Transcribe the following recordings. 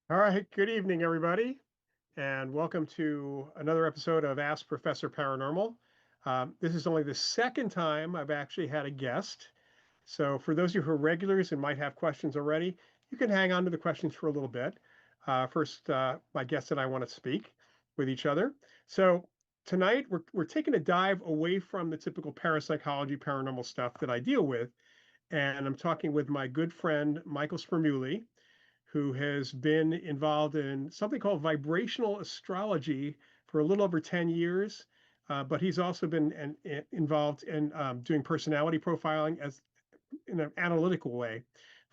All right, good evening, everybody, and welcome to another episode of Ask Professor Paranormal. This is only the second time I've actually had a guest. So, for those of you who are regulars and might have questions already, you can hang on to the questions for a little bit. First, my guest and I want to speak with each other. So, tonight we're taking a dive away from the typical parapsychology, paranormal stuff that I deal with. And I'm talking with my good friend, Michael Spermuli, who has been involved in something called vibrational astrology for a little over 10 years. But he's also been involved in doing personality profiling as in an analytical way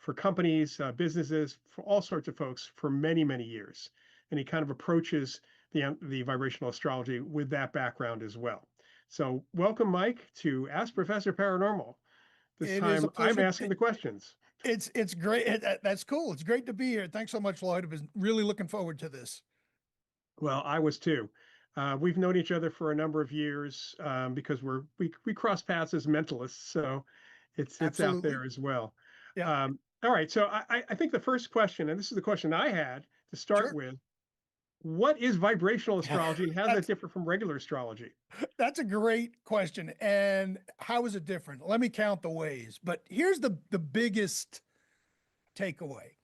for companies, businesses, for all sorts of folks for many, many years. And he kind of approaches the vibrational astrology with that background as well. So welcome, Mike, to Ask Professor Paranormal. This It is a time I'm pleasure. asking the questions. It's great. That's cool. It's great to be here. Thanks so much, Lloyd. I've been really looking forward to this. Well, I was too. We've known each other for a number of years because we cross paths as mentalists, so it's out Absolutely. there as well. Yeah, All right, so I think the first question, and this is the question I had to start sure. with, what is vibrational astrology and how does that That's differ from regular astrology? that's a great question. And how is it different? Let me count the ways. But here's the biggest takeaway.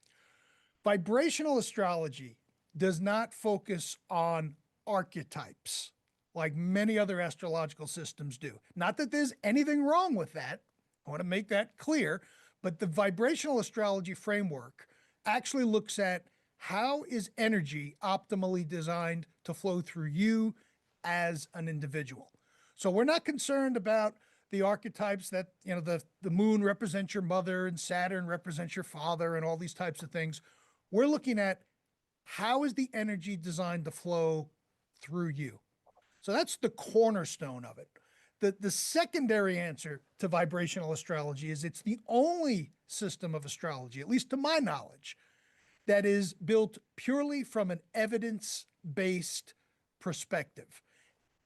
Vibrational astrology does not focus on archetypes like many other astrological systems do. Not that there's anything wrong with that. I want to make that clear. But the vibrational astrology framework actually looks at how is energy optimally designed to flow through you as an individual. So we're not concerned about the archetypes that, the moon represents your mother and Saturn represents your father and all these types of things. We're looking at how is the energy designed to flow through you. So that's the cornerstone of it. The secondary answer to vibrational astrology is it's the only system of astrology, at least to my knowledge, that is built purely from an evidence based perspective.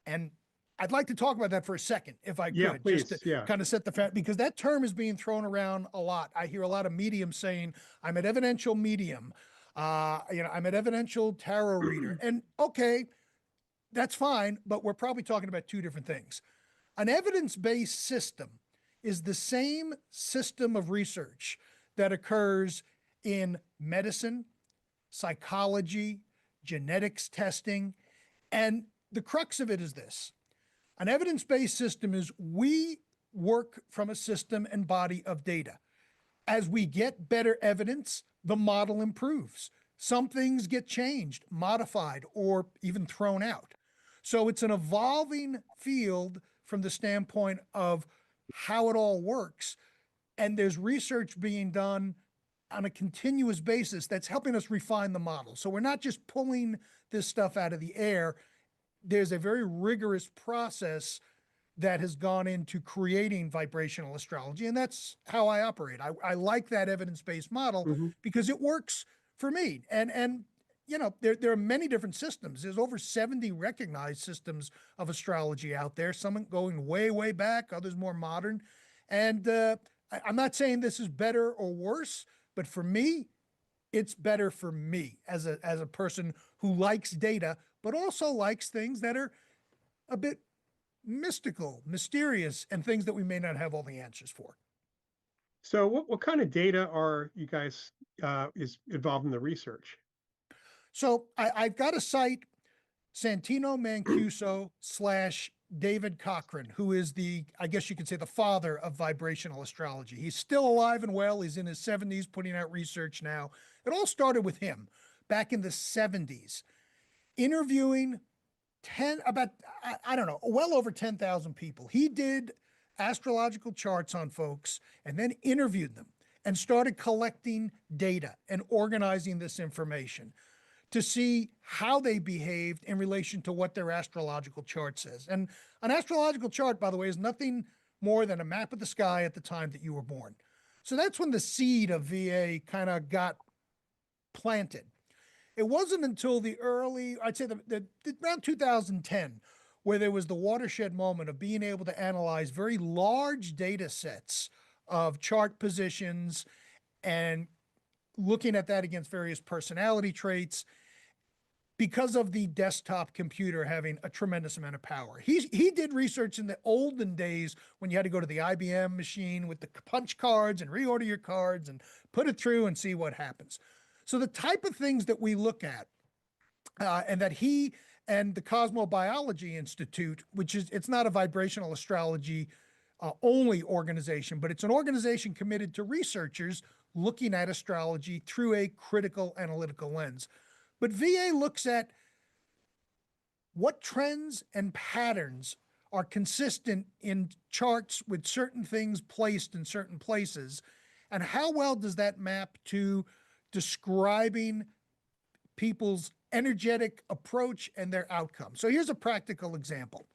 And I'd like to talk about that for a second, if I Yeah, could, just please. to Yeah. kind of set the fact, because that term is being thrown around a lot. I hear a lot of mediums saying, I'm an evidential medium. I'm an evidential tarot reader. And okay, that's fine, but we're probably talking about two different things. An evidence based system is the same system of research that occurs in medicine, psychology, genetics testing. And the crux of it is this: an evidence based system is we work from a system and body of data. As we get better evidence, the model improves. Some things get changed, modified, or even thrown out. So it's an evolving field from the standpoint of how it all works. And there's research being done on a continuous basis that's helping us refine the model. So we're not just pulling this stuff out of the air. There's a very rigorous process that has gone into creating vibrational astrology. And that's how I operate. I like that evidence-based model Mhm. because it works for me. And there are many different systems. There's over 70 recognized systems of astrology out there, some going way, way back, others more modern. And I'm not saying this is better or worse, but for me, it's better for me as a person who likes data, but also likes things that are a bit mystical, mysterious, and things that we may not have all the answers for. So what kind of data are you guys is involved in the research? So I've got a site, Santino Mancuso slash David Cochran, who is I guess you could say, the father of vibrational astrology. He's still alive and well. He's in his 70s, putting out research now. It all started with him back in the 70s, interviewing 10 about I don't know, well over 10,000 people. He did astrological charts on folks and then interviewed them and started collecting data and organizing this information to see how they behaved in relation to what their astrological chart says. And an astrological chart, by the way, is nothing more than a map of the sky at the time that you were born. So that's when the seed of VA kind of got planted. It wasn't until I'd say around 2010, where there was the watershed moment of being able to analyze very large data sets of chart positions and looking at that against various personality traits because of the desktop computer having a tremendous amount of power. He did research in the olden days when you had to go to the IBM machine with the punch cards and reorder your cards and put it through and see what happens. So the type of things that we look at and that he and the Cosmobiology Institute, it's not a vibrational astrology only organization, but it's an organization committed to researchers looking at astrology through a critical analytical lens. But VA looks at what trends and patterns are consistent in charts with certain things placed in certain places. And how well does that map to describing people's energetic approach and their outcome? So here's a practical example.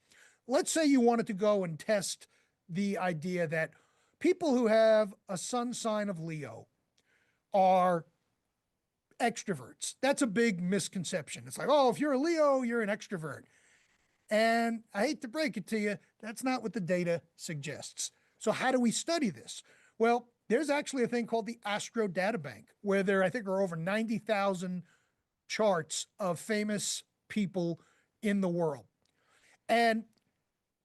Let's say you wanted to go and test the idea that people who have a sun sign of Leo are extroverts. That's a big misconception. It's like, oh, if you're a Leo, you're an extrovert. And I hate to break it to you, that's not what the data suggests. So, how do we study this? Well, there's actually a thing called the Astro Data Bank, where there, I think, are over 90,000 charts of famous people in the world. And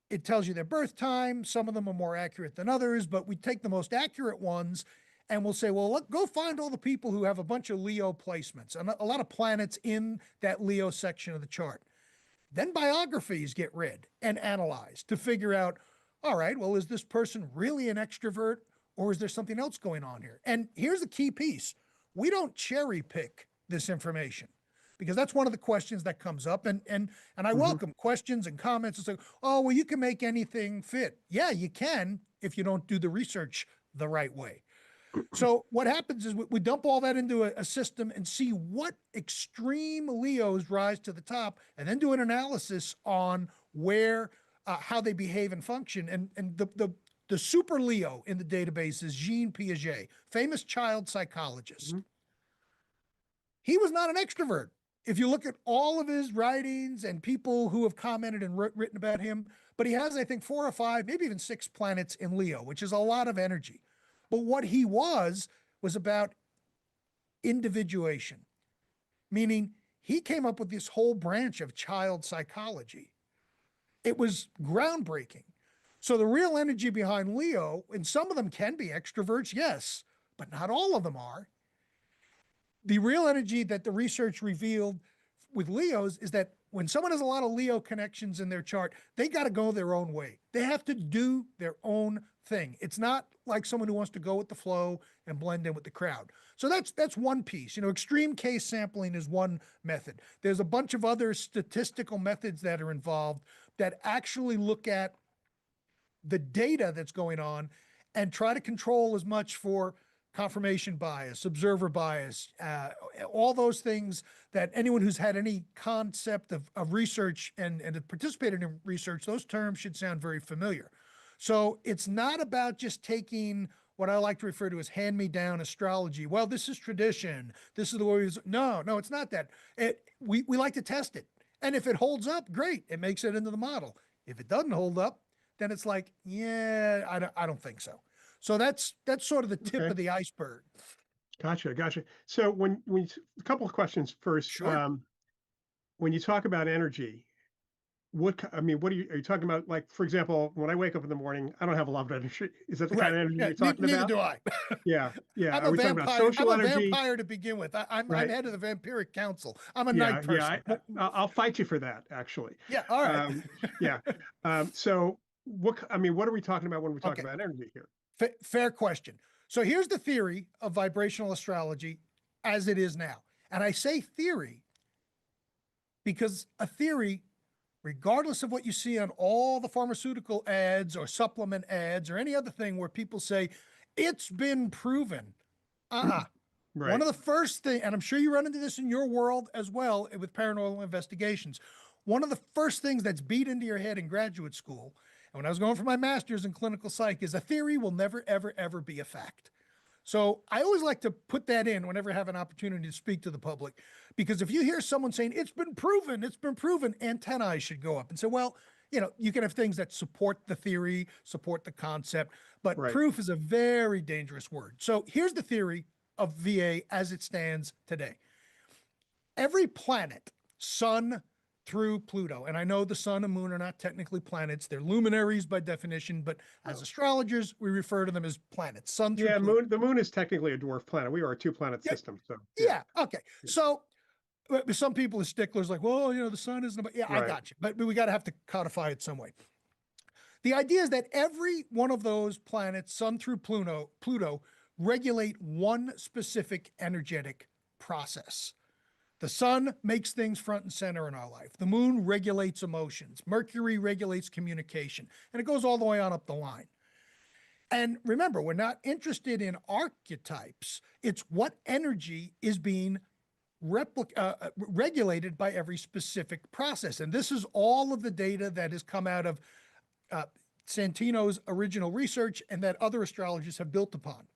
it tells you their birth time. Some of them are more accurate than others, but we take the most accurate ones and we'll say, well, go find all the people who have a bunch of Leo placements and a lot of planets in that Leo section of the chart. Then biographies get read and analyzed to figure out, all right, well, is this person really an extrovert or is there something else going on here? And here's the key piece. We don't cherry pick this information because that's one of the questions that comes up. And I welcome questions and comments. It's like, oh, well, you can make anything fit. Yeah, you can if you don't do the research the right way. So what happens is we dump all that into a system and see what extreme Leos rise to the top, and then do an analysis on where how they behave and function. And the super Leo in the database is Jean Piaget, famous child psychologist. He was not an extrovert. If you look at all of his writings and people who have commented and written about him, but he has, I think, 4 or 5, maybe even 6 planets in Leo, which is a lot of energy. But what he was about individuation, meaning he came up with this whole branch of child psychology. It was groundbreaking. So the real energy behind Leo, and some of them can be extroverts, yes, but not all of them are. The real energy that the research revealed with Leos is that when someone has a lot of Leo connections in their chart, they got to go their own way. They have to do their own thing. It's not like someone who wants to go with the flow and blend in with the crowd. So that's one piece. Extreme case sampling is one method. There's a bunch of other statistical methods that are involved that actually look at the data that's going on and try to control as much for confirmation bias, observer bias, all those things that anyone who's had any concept of research and participated in research, those terms should sound very familiar. So it's not about just taking what I like to refer to as hand-me-down astrology. Well, this is tradition. This is the way. No, it's not that. We like to test it. And if it holds up, great. It makes it into the model. If it doesn't hold up, then it's like, yeah, I don't think so. So that's sort of the tip of the iceberg. Gotcha. So when a couple of questions first. Sure. When you talk about energy, what are you talking about? Like, for example, when I wake up in the morning, I don't have a lot of energy. Is that the kind Right. of energy Yeah, you're talking neither about? do I. Yeah. I'm Are a we talking about vampire. I'm social a energy? vampire to begin with. I'm Right. head of the Vampiric Council. I'm a night Yeah. person. I'll fight you for that, actually. Yeah. All right. Yeah. So what are we talking about when we talk Okay. about energy here? Fair question. So here's the theory of vibrational astrology as it is now. And I say theory because a theory, regardless of what you see on all the pharmaceutical ads or supplement ads or any other thing where people say it's been proven. Right. One of the first things, and I'm sure you run into this in your world as well with paranormal investigations. One of the first things that's beat into your head in graduate school, and when I was going for my master's in clinical psych, is a theory will never, ever, ever be a fact. So I always like to put that in whenever I have an opportunity to speak to the public, because if you hear someone saying it's been proven, antennae should go up and say, well, you can have things that support the theory, support the concept, but Right. proof is a very dangerous word. So here's the theory of VA as it stands today. Every planet, sun through Pluto, and I know the sun and moon are not technically planets, they're luminaries by definition, but as astrologers, we refer to them as planets, sun through Pluto. The moon is technically a dwarf planet. We are a 2-planet system. So yeah. Okay. So some people are sticklers like, well, the sun isn't about, I right. got you, but we got to have to codify it some way. The idea is that every one of those planets, sun through Pluto regulate one specific energetic process. The sun makes things front and center in our life. The moon regulates emotions. Mercury regulates communication. And it goes all the way on up the line. And remember, we're not interested in archetypes. It's what energy is being regulated by every specific process. And this is all of the data that has come out of uh, Santino's original research and that other astrologers have built upon.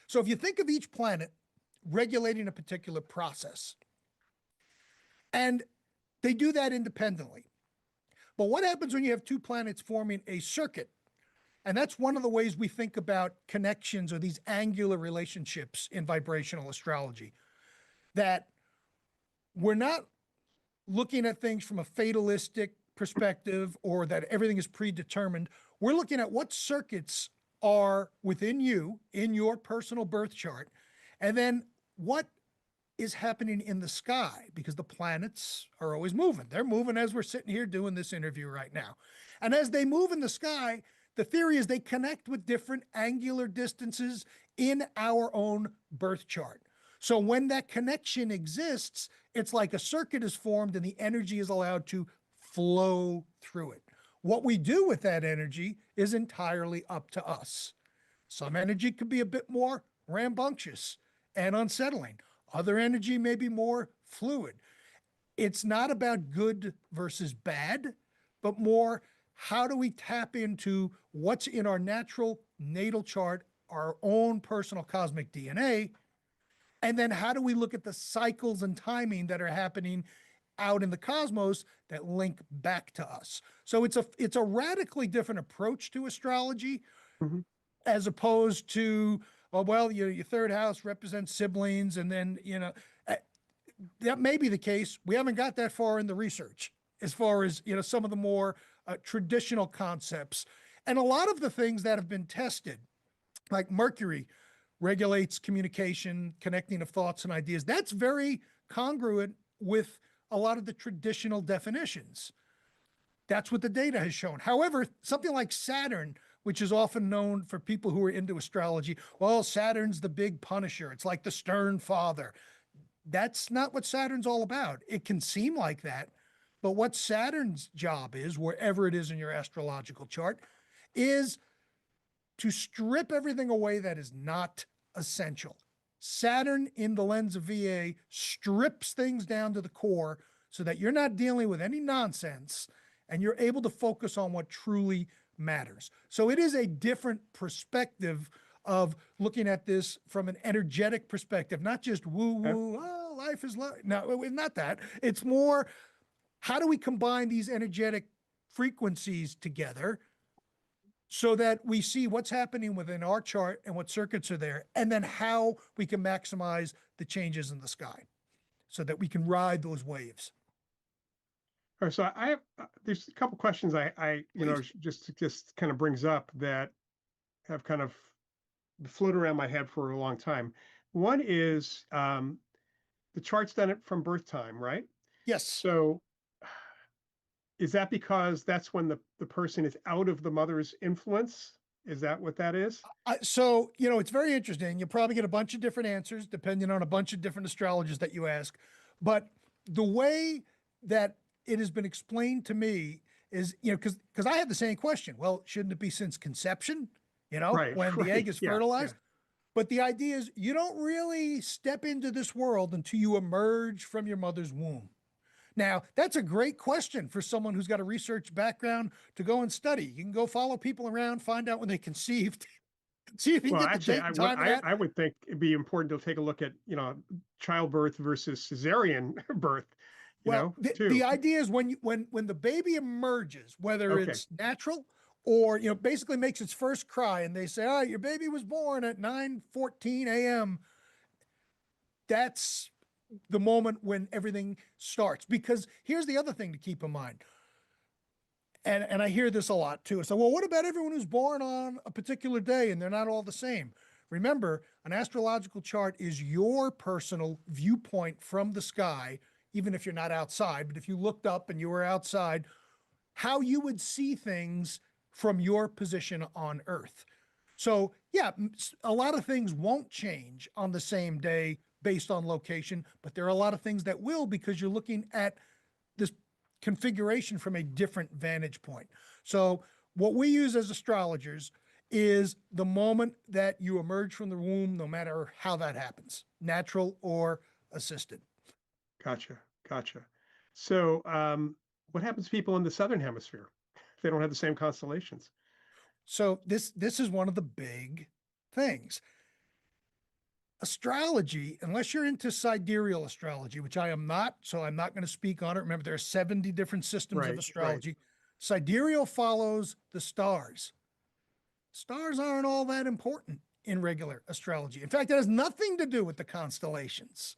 So if you think of each planet regulating a particular process, and they do that independently. But what happens when you have two planets forming a circuit? And that's one of the ways we think about connections or these angular relationships in vibrational astrology. That we're not looking at things from a fatalistic perspective or that everything is predetermined. We're looking at what circuits are within you in your personal birth chart, and then what is happening in the sky, because the planets are always moving. They're moving as we're sitting here doing this interview right now. And as they move in the sky, the theory is they connect with different angular distances in our own birth chart. So when that connection exists, it's like a circuit is formed and the energy is allowed to flow through it. What we do with that energy is entirely up to us. Some energy could be a bit more rambunctious and unsettling. Other energy may be more fluid. It's not about good versus bad, but more how do we tap into what's in our natural natal chart, our own personal cosmic DNA, and then how do we look at the cycles and timing that are happening out in the cosmos that link back to us. So it's a radically different approach to astrology, Mhm. as opposed to, oh well, your third house represents siblings, and then uh, that may be the case. We haven't got that far in the research as far as some of the more traditional concepts, and a lot of the things that have been tested, like Mercury regulates communication, connecting of thoughts and ideas. That's very congruent with a lot of the traditional definitions. That's what the data has shown. However, something like Saturn, which is often known for people who are into astrology, well, Saturn's the big punisher. It's like the stern father. That's not what Saturn's all about. It can seem like that, but what Saturn's job is, wherever it is in your astrological chart, is to strip everything away that is not essential. Saturn, in the lens of VA, strips things down to the core so that you're not dealing with any nonsense and you're able to focus on what truly matters. So it is a different perspective of looking at this from an energetic perspective, not just woo woo, oh, life is love. No, not that. It's more, how do we combine these energetic frequencies together so that we see what's happening within our chart and what circuits are there, and then how we can maximize the changes in the sky so that we can ride those waves. All right, so I have there's a couple questions I Please. just kind of brings up that have kind of floated around my head for a long time. One is the chart's done it from birth time, right? Yes. So is that because that's when the person is out of the mother's influence? Is that what that is? So, it's very interesting. You'll probably get a bunch of different answers depending on a bunch of different astrologers that you ask. But the way that it has been explained to me is, because I had the same question. Well, shouldn't it be since conception, Right, when the egg right. is Yeah, yeah. fertilized? But the idea is you don't really step into this world until you emerge from your mother's womb. Now, that's a great question for someone who's got a research background to go and study. You can go follow people around, find out when they conceived, see if you can Well, get the actually, date and time of that. I would think it'd be important to take a look at, childbirth versus cesarean birth, Well, the too. idea is when the baby emerges, whether Okay. it's natural or basically makes its first cry, and they say, "Oh, your baby was born at 9:14 a.m." That's the moment when everything starts. Because here's the other thing to keep in mind, and I hear this a lot too. So, well, what about everyone who's born on a particular day and they're not all the same? Remember, an astrological chart is your personal viewpoint from the sky, even if you're not outside. But if you looked up and you were outside, how you would see things from your position on Earth. So, yeah, a lot of things won't change on the same day based on location, but there are a lot of things that will, because you're looking at this configuration from a different vantage point. So, what we use as astrologers is the moment that you emerge from the womb, no matter how that happens, natural or assisted. Gotcha. Gotcha. So, what happens to people in the southern hemisphere? They don't have the same constellations. So this is one of the big things. Astrology, unless you're into sidereal astrology, which I am not, so I'm not going to speak on it. Remember, there are 70 different systems of Right. Right. astrology. Sidereal follows the stars. Stars aren't all that important in regular astrology. In fact, it has nothing to do with the constellations.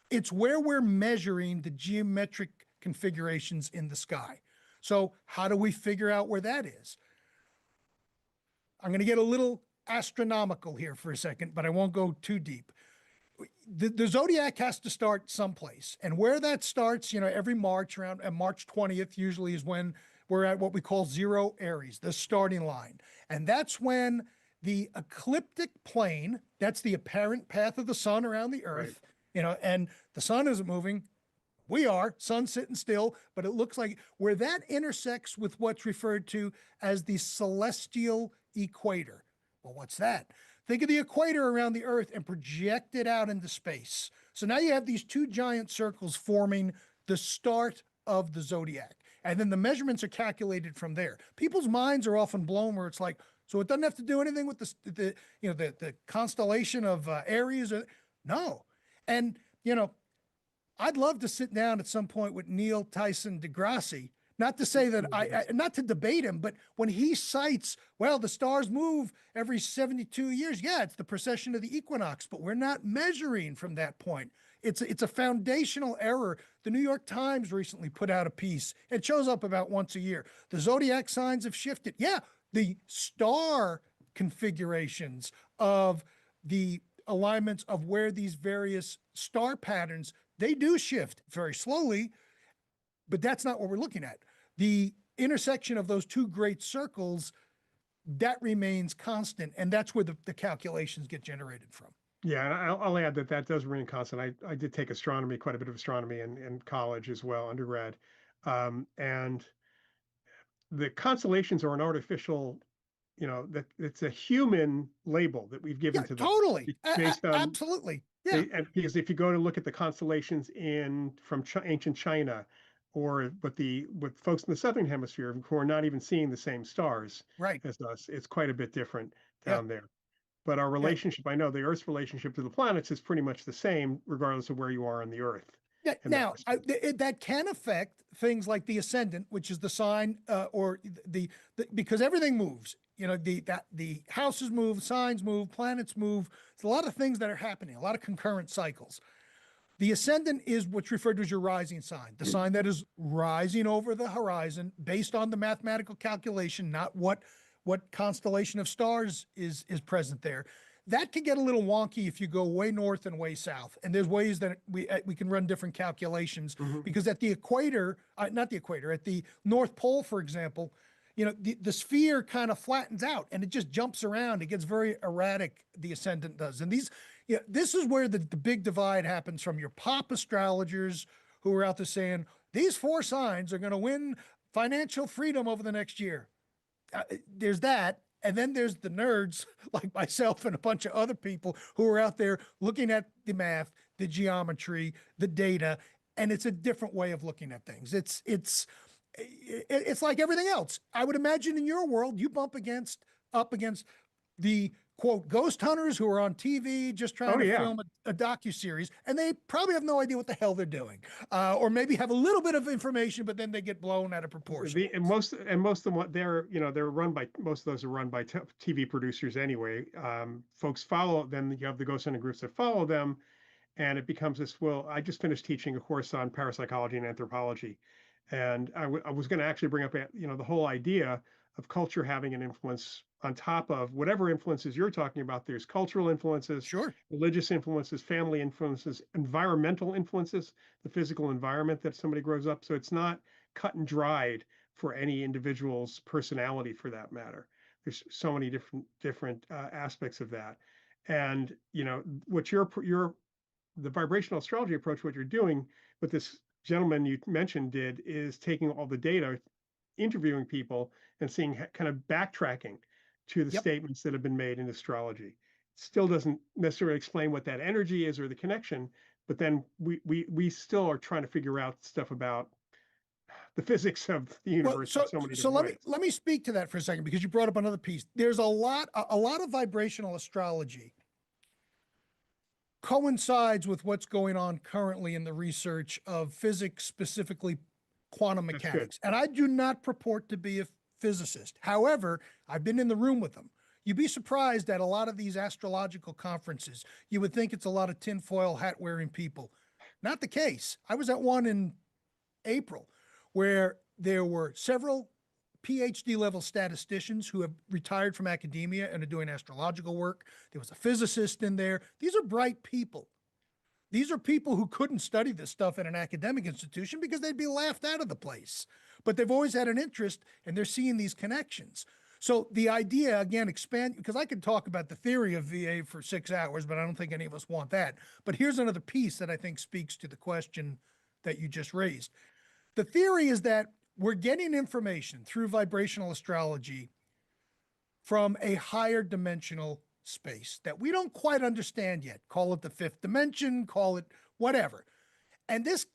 It's where we're measuring the geometric configurations in the sky. So, how do we figure out where that is? I'm going to get a little astronomical here for a second, but I won't go too deep. The zodiac has to start someplace, and where that starts, every March, around March 20th usually is when we're at what we call zero Aries, the starting line. And that's when the ecliptic plane, that's the apparent path of the sun around the Right. earth, and the sun isn't moving, we are, sun sitting still, but it looks like where that intersects with what's referred to as the celestial equator. Well, what's that? Think of the equator around the earth and project it out into space. So now you have these two giant circles forming the start of the zodiac. And then the measurements are calculated from there. People's minds are often blown where it's like, so it doesn't have to do anything with the constellation of Aries. No. And, I'd love to sit down at some point with Neil Tyson deGrasse. Not to say that not to debate him, but when he cites, well, the stars move every 72 years. Yeah, it's the precession of the equinox, but we're not measuring from that point. It's a foundational error. The New York Times recently put out a piece. It shows up about once a year. The zodiac signs have shifted. Yeah, the star configurations of the alignments of where these various star patterns, they do shift very slowly, but that's not what we're looking at. The intersection of those two great circles, that remains constant, and that's where the calculations get generated from. Yeah, and I'll add that that does remain constant. I did take astronomy, quite a bit of astronomy in college as well, undergrad. And the constellations are an artificial, that it's a human label that we've given Yeah, to them totally. based on Absolutely. Yeah, and because if you go to look at the constellations from ancient China, or with folks in the southern hemisphere who are not even seeing the same stars right. as us, it's quite a bit different Yeah, down there. But our yeah. relationship, I know the Earth's relationship to the planets is pretty much the same, regardless of where you are on the Earth Yeah, in that now, respect. that can affect things like the ascendant, which is the sign, or because everything moves. The houses move, signs move, planets move. There's a lot of things that are happening, a lot of concurrent cycles. The ascendant is what's referred to as your rising sign, the sign that is rising over the horizon based on the mathematical calculation, not what constellation of stars is present there. That can get a little wonky if you go way north and way south. And there's ways that we can run different calculations Mhm. because at the equator, not the equator, at the North Pole, for example, the sphere kind of flattens out and it just jumps around. It gets very erratic, the ascendant does. And this is where the big divide happens from your pop astrologers who are out there saying, these four signs are going to win financial freedom over the next year. There's that. And then there's the nerds like myself and a bunch of other people who are out there looking at the math, the geometry, the data, and it's a different way of looking at things. It's like everything else. I would imagine in your world, you bump up against the quote ghost hunters who are on TV just trying Oh to yeah, film a docu-series, and they probably have no idea what the hell they're doing, or maybe have a little bit of information, but then they get blown out of proportion. the and most of them, they're run by, most of those are run by TV producers anyway. Folks follow them. You have the ghost hunting groups that follow them, and it becomes this. Well, I just finished teaching a course on parapsychology and anthropology, and I was going to actually bring up, the whole idea of culture having an influence on top of whatever influences you're talking about. There's cultural influences, Sure. religious influences, family influences, environmental influences, the physical environment that somebody grows up. So it's not cut and dried for any individual's personality, for that matter. There's so many different aspects of that, and what your the vibrational astrology approach, what you're doing, what this gentleman you mentioned did, is taking all the data, interviewing people, and seeing kind of backtracking to the Yep. statements that have been made in astrology. Still doesn't necessarily explain what that energy is or the connection, but then we still are trying to figure out stuff about the physics of the Well, universe in so many different let ways. me speak to that for a second because you brought up another piece. There's a lot of vibrational astrology coincides with what's going on currently in the research of physics, specifically quantum That's good. mechanics. And I do not purport to be a physicist. However, I've been in the room with them. You'd be surprised at a lot of these astrological conferences. You would think it's a lot of tinfoil hat wearing people. Not the case. I was at one in April where there were several PhD level statisticians who have retired from academia and are doing astrological work. There was a physicist in there. These are bright people. These are people who couldn't study this stuff at an academic institution because they'd be laughed out of the place. But they've always had an interest and they're seeing these connections. So the idea, again, expand, because I could talk about the theory of VA for 6 hours, but I don't think any of us want that. But here's another piece that I think speaks to the question that you just raised. The theory is that we're getting information through vibrational astrology from a higher dimensional space that we don't quite understand yet. Call it the fifth dimension, call it whatever. And this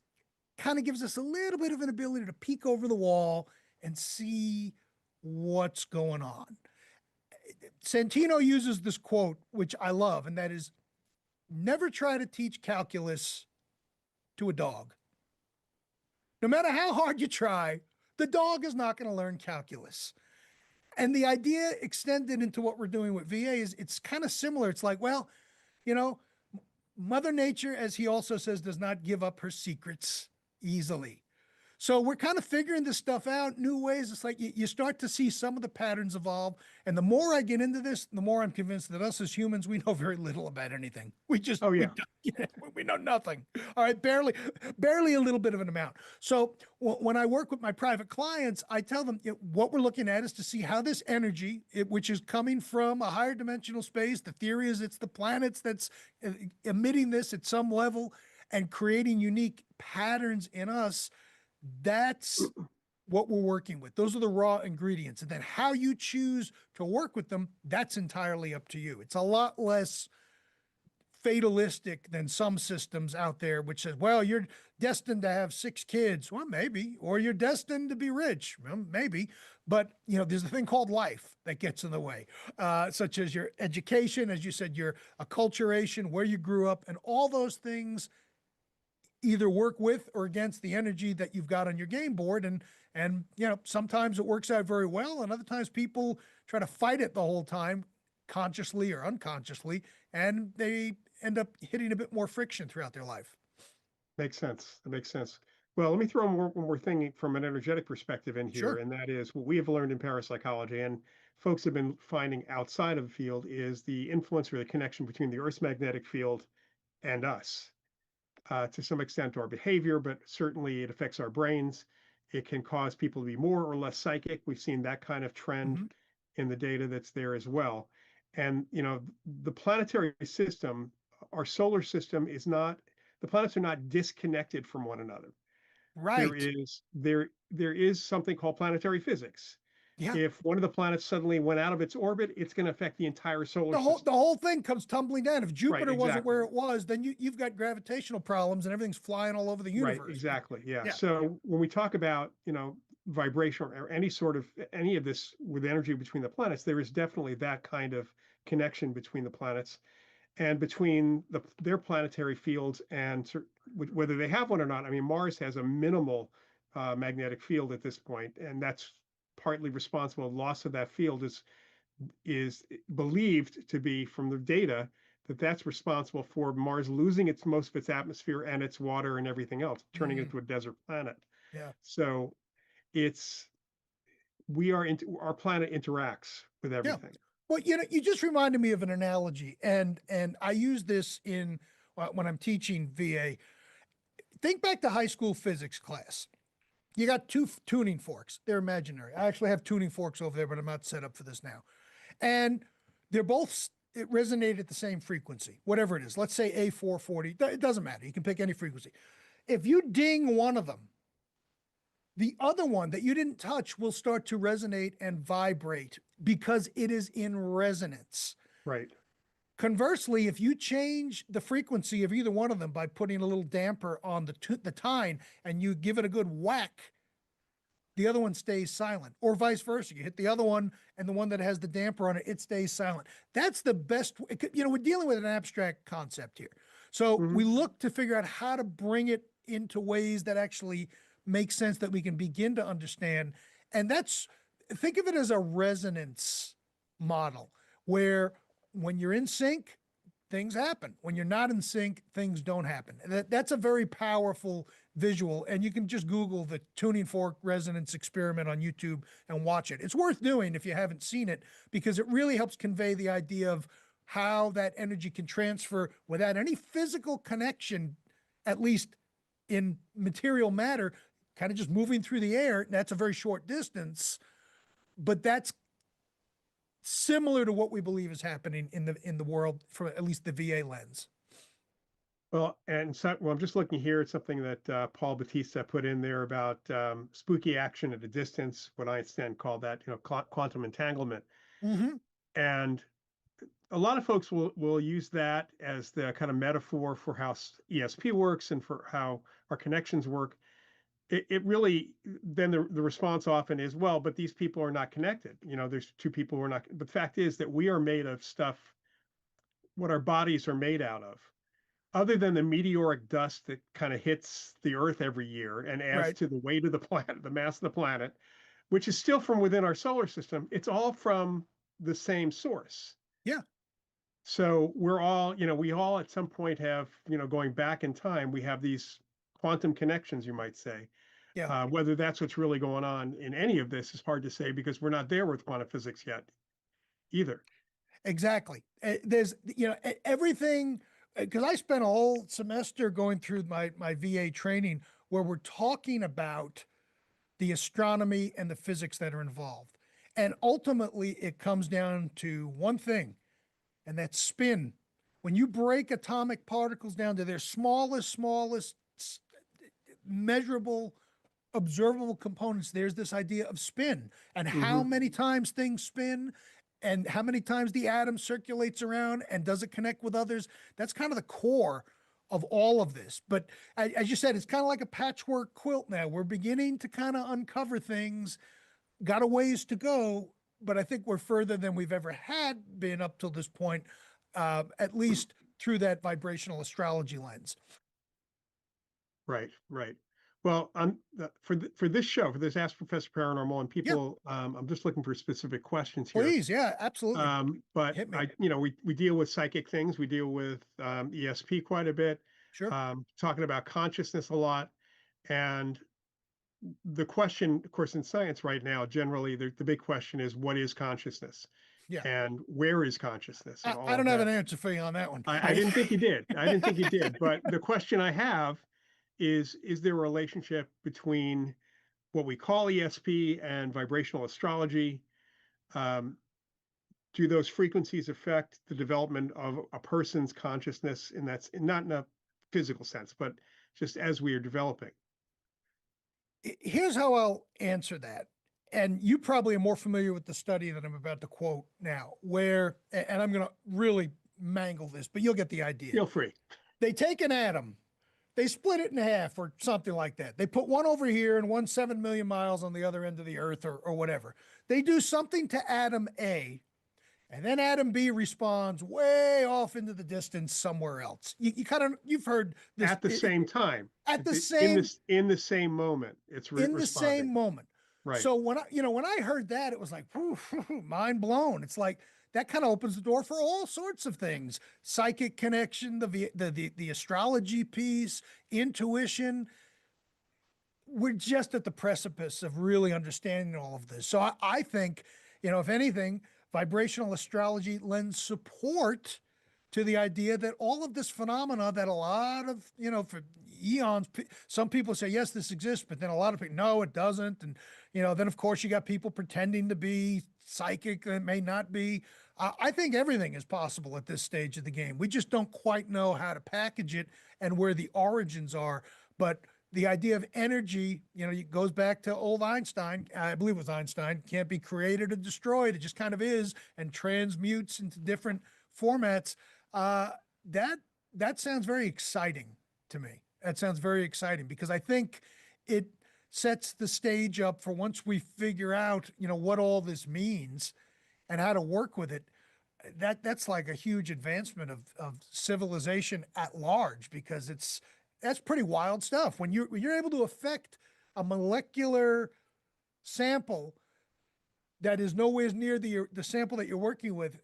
kind of gives us a little bit of an ability to peek over the wall and see what's going on. Santino uses this quote, which I love, and that is never try to teach calculus to a dog. No matter how hard you try, the dog is not going to learn calculus. And the idea extended into what we're doing with VA is it's kind of similar. It's like, well, you know, Mother Nature, as he also says, does not give up her secrets easily. So we're kind of figuring this stuff out, new ways. It's like you start to see some of the patterns evolve. And the more I get into this, the more I'm convinced that us as humans, we know very little about anything. Oh We, yeah, we know nothing. All right, barely a little bit of an amount. So when I work with my private clients, I tell them what we're looking at is to see how this energy, which is coming from a higher dimensional space, the theory is it's the planets that's emitting this at some level and creating unique patterns in us. That's what we're working with. Those are the raw ingredients. And then how you choose to work with them, that's entirely up to you. It's a lot less fatalistic than some systems out there, which says, well, you're destined to have 6 kids. Well, maybe. Or you're destined to be rich. Well, maybe. But, there's a thing called life that gets in the way, such as your education, as you said, your acculturation, where you grew up, and all those things either work with or against the energy that you've got on your game board. And sometimes it works out very well. And other times people try to fight it the whole time, consciously or unconsciously, and they end up hitting a bit more friction throughout their life. makes sense. That makes sense. Well, let me throw one more thing from an energetic perspective in here, Sure. and that is what we have learned in parapsychology and folks have been finding outside of the field is the influence or the connection between the Earth's magnetic field and us. To some extent our behavior, but certainly it affects our brains. It can cause people to be more or less psychic. We've seen that kind of trend Mm-hmm. in the data that's there as well. And, the planetary system, our solar system is not, the planets are not disconnected from one another. There Right. is there is something called planetary physics. Yeah. If one of the planets suddenly went out of its orbit, it's going to affect the entire solar The whole system. the whole thing comes tumbling down. If Right, Jupiter wasn't exactly. where it was, then you've got gravitational problems and everything's flying all over the Right, universe. exactly. Yeah. Yeah. So when we talk about, vibration or any of this with energy between the planets, there is definitely that kind of connection between the planets and between their planetary fields and whether they have one or not. I mean, Mars has a minimal magnetic field at this point, and that's partly responsible. Loss of that field is believed to be from the data that's responsible for Mars losing most of its atmosphere and its water and everything else, turning it Mm, into a desert planet. yeah. So it's we are into our planet interacts with Yeah. everything. Well, you just reminded me of an analogy, and I use this in when I'm teaching VA. Think back to high school physics class. You got two tuning forks. They're imaginary. I actually have tuning forks over there, but I'm not set up for this now. And they're both it resonated at the same frequency, whatever it is. Let's say A440. It doesn't matter. You can pick any frequency. If you ding one of them, The other one that you didn't touch will start to resonate and vibrate because it is in resonance. Right. Conversely, if you change the frequency of either one of them by putting a little damper on the tine and you give it a good whack, the other one stays silent, or vice versa. You hit the other one, and the one that has the damper on it, it stays silent. That's the best. We're dealing with an abstract concept here, so we Hmm. look to figure out how to bring it into ways that actually make sense that we can begin to understand. And that's think of it as a resonance model, where when you're in sync, things happen. When you're not in sync, things don't happen. That's a very powerful visual. And you can just Google the tuning fork resonance experiment on YouTube and watch it. It's worth doing if you haven't seen it, because it really helps convey the idea of how that energy can transfer without any physical connection, at least in material matter, kind of just moving through the air. That's a very short distance, but that's similar to what we believe is happening in the world from at least the VA lens. Well, and so, well, I'm just looking here at something that Paul Batista put in there about spooky action at a distance, what Einstein called that, quantum entanglement. Mm-hmm. And a lot of folks will use that as the kind of metaphor for how ESP works and for how our connections work. It really, then the response often is, well, but these people are not connected. There's two people who are not. But the fact is that we are made of stuff, what our bodies are made out of, other than the meteoric dust that kind of hits the Earth every year and adds Right. to the weight of the planet, the mass of the planet, which is still from within our solar system. It's all from the same source. Yeah. So we're all, we all at some point have, going back in time, we have these quantum connections, you might say. Yeah. Whether that's what's really going on in any of this is hard to say because we're not there with quantum physics yet either. Exactly. There's, everything, because I spent a whole semester going through my VA training where we're talking about the astronomy and the physics that are involved. And ultimately, it comes down to one thing, and that's spin. When you break atomic particles down to their smallest measurable observable components, there's this idea of spin and how Hmm. many times things spin and how many times the atom circulates around and does it connect with others. That's kind of the core of all of this. But as you said, it's kind of like a patchwork quilt now. We're beginning to kind of uncover things, got a ways to go, but I think we're further than we've ever had been up till this point, at least through that vibrational astrology lens. Right, right. Well, for this show, for this Ask Professor Paranormal, and Yeah, people, I'm just looking for specific questions here. please. Yeah, absolutely. But Hit me. we deal with psychic things. We deal with ESP quite a bit, Sure. talking about consciousness a lot. And the question, of course, in science right now, generally, the big question is, what is consciousness? Yeah. And where is consciousness and I all of don't have that? an answer for you on that one. I didn't think you did. I didn't think you did. But the question I have is there a relationship between what we call ESP and vibrational astrology? Um, do those frequencies affect the development of a person's consciousness? And that's not in a physical sense, but just as we are developing. Here's how I'll answer that. And you probably are more familiar with the study that I'm about to quote now, where, and I'm going to really mangle this, but you'll get the idea. Feel free. They take an atom, they split it in half or something like that. They put one over here and one 7 million miles on the other end of the earth or whatever. They do something to atom A, and then atom B responds way off into the distance somewhere else. You kind of, you've heard this At the same time, at the in same this in the same moment, it's in the responding. same moment. Right. So when I heard that, it was like mind blown. It's like that kind of opens the door for all sorts of things: psychic connection, the astrology piece, intuition. We're just at the precipice of really understanding all of this. So I think, if anything, vibrational astrology lends support to the idea that all of this phenomena that a lot of, for eons, some people say, yes, this exists, but then a lot of people, no, it doesn't. And, then of course you got people pretending to be psychic that may not be. I think everything is possible at this stage of the game. We just don't quite know how to package it and where the origins are. But the idea of energy, it goes back to old Einstein. I believe it was Einstein. Can't be created or destroyed. It just kind of is and transmutes into different formats. That that sounds very exciting to me. That sounds very exciting because I think it sets the stage up for once we figure out, what all this means and how to work with it. That's like a huge advancement of civilization at large because that's pretty wild stuff. When you're able to affect a molecular sample that is nowhere near the sample that you're working with,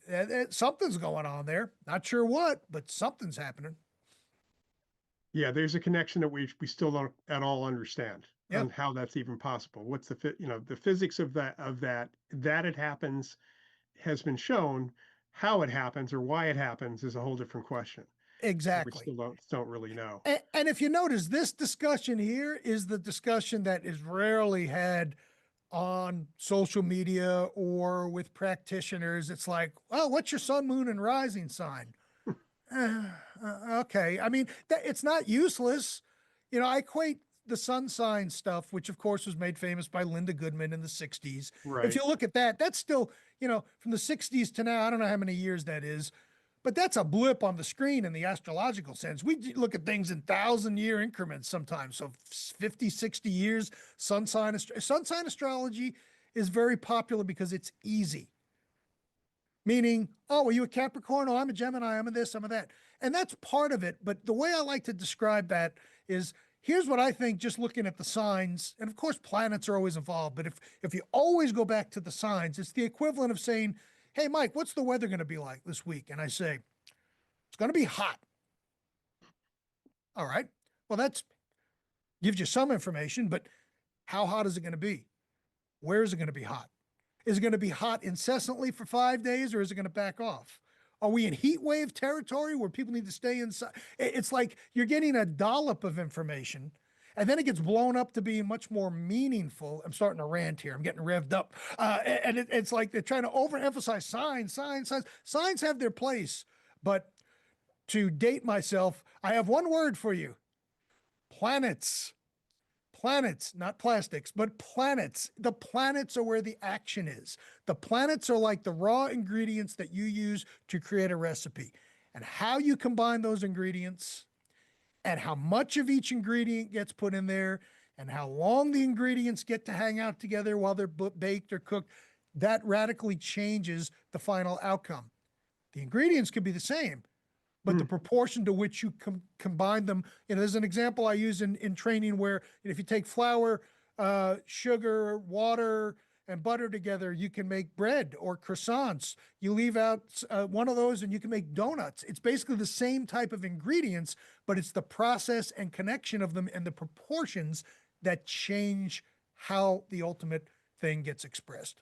something's going on there. Not sure what, but something's happening. Yeah, there's a connection that we still don't at all understand Yeah, on how that's even possible. What's the physics of that it happens has been shown. How it happens or why it happens is a whole different question. So we exactly. still don't really know. And if you notice, this discussion here is the discussion that is rarely had on social media or with practitioners. It's like, well, what's your sun, moon, and rising sign? Okay. I mean, it's not useless. I equate the sun sign stuff, which of course was made famous by Linda Goodman in the 60s. If Right. you look at that, that's still, from the 60s to now, I don't know how many years that is, but that's a blip on the screen in the astrological sense. We look at things in 1,000-year increments sometimes. So 50, 60 years, sun sign astrology is very popular because it's easy. Meaning, oh, are you a Capricorn? Oh, I'm a Gemini. I'm a this, I'm a that. And that's part of it. But the way I like to describe that is here's what I think just looking at the signs. And of course, planets are always involved. But if you always go back to the signs, it's the equivalent of saying, hey, Mike, what's the weather going to be like this week? And I say, it's going to be hot. All right. Well, that's gives you some information, but how hot is it going to be? Where is it going to be hot? Is it going to be hot incessantly for 5 days or is it going to back off? Are we in heat wave territory where people need to stay inside? It's like you're getting a dollop of information and then it gets blown up to be much more meaningful. I'm starting to rant here. I'm getting revved up. And it's like they're trying to overemphasize signs, signs, signs. Signs have their place. But to date myself, I have one word for you: planets. Planets, not plastics, but planets. The planets are where the action is. The planets are like the raw ingredients that you use to create a recipe. And how you combine those ingredients and how much of each ingredient gets put in there and how long the ingredients get to hang out together while they're baked or cooked, that radically changes the final outcome. The ingredients could be the same, but the Hmm. proportion to which you combine them, there's an example I use in training where if you take flour, sugar, water, and butter together, you can make bread or croissants. You leave out one of those and you can make donuts. It's basically the same type of ingredients, but it's the process and connection of them and the proportions that change how the ultimate thing gets expressed.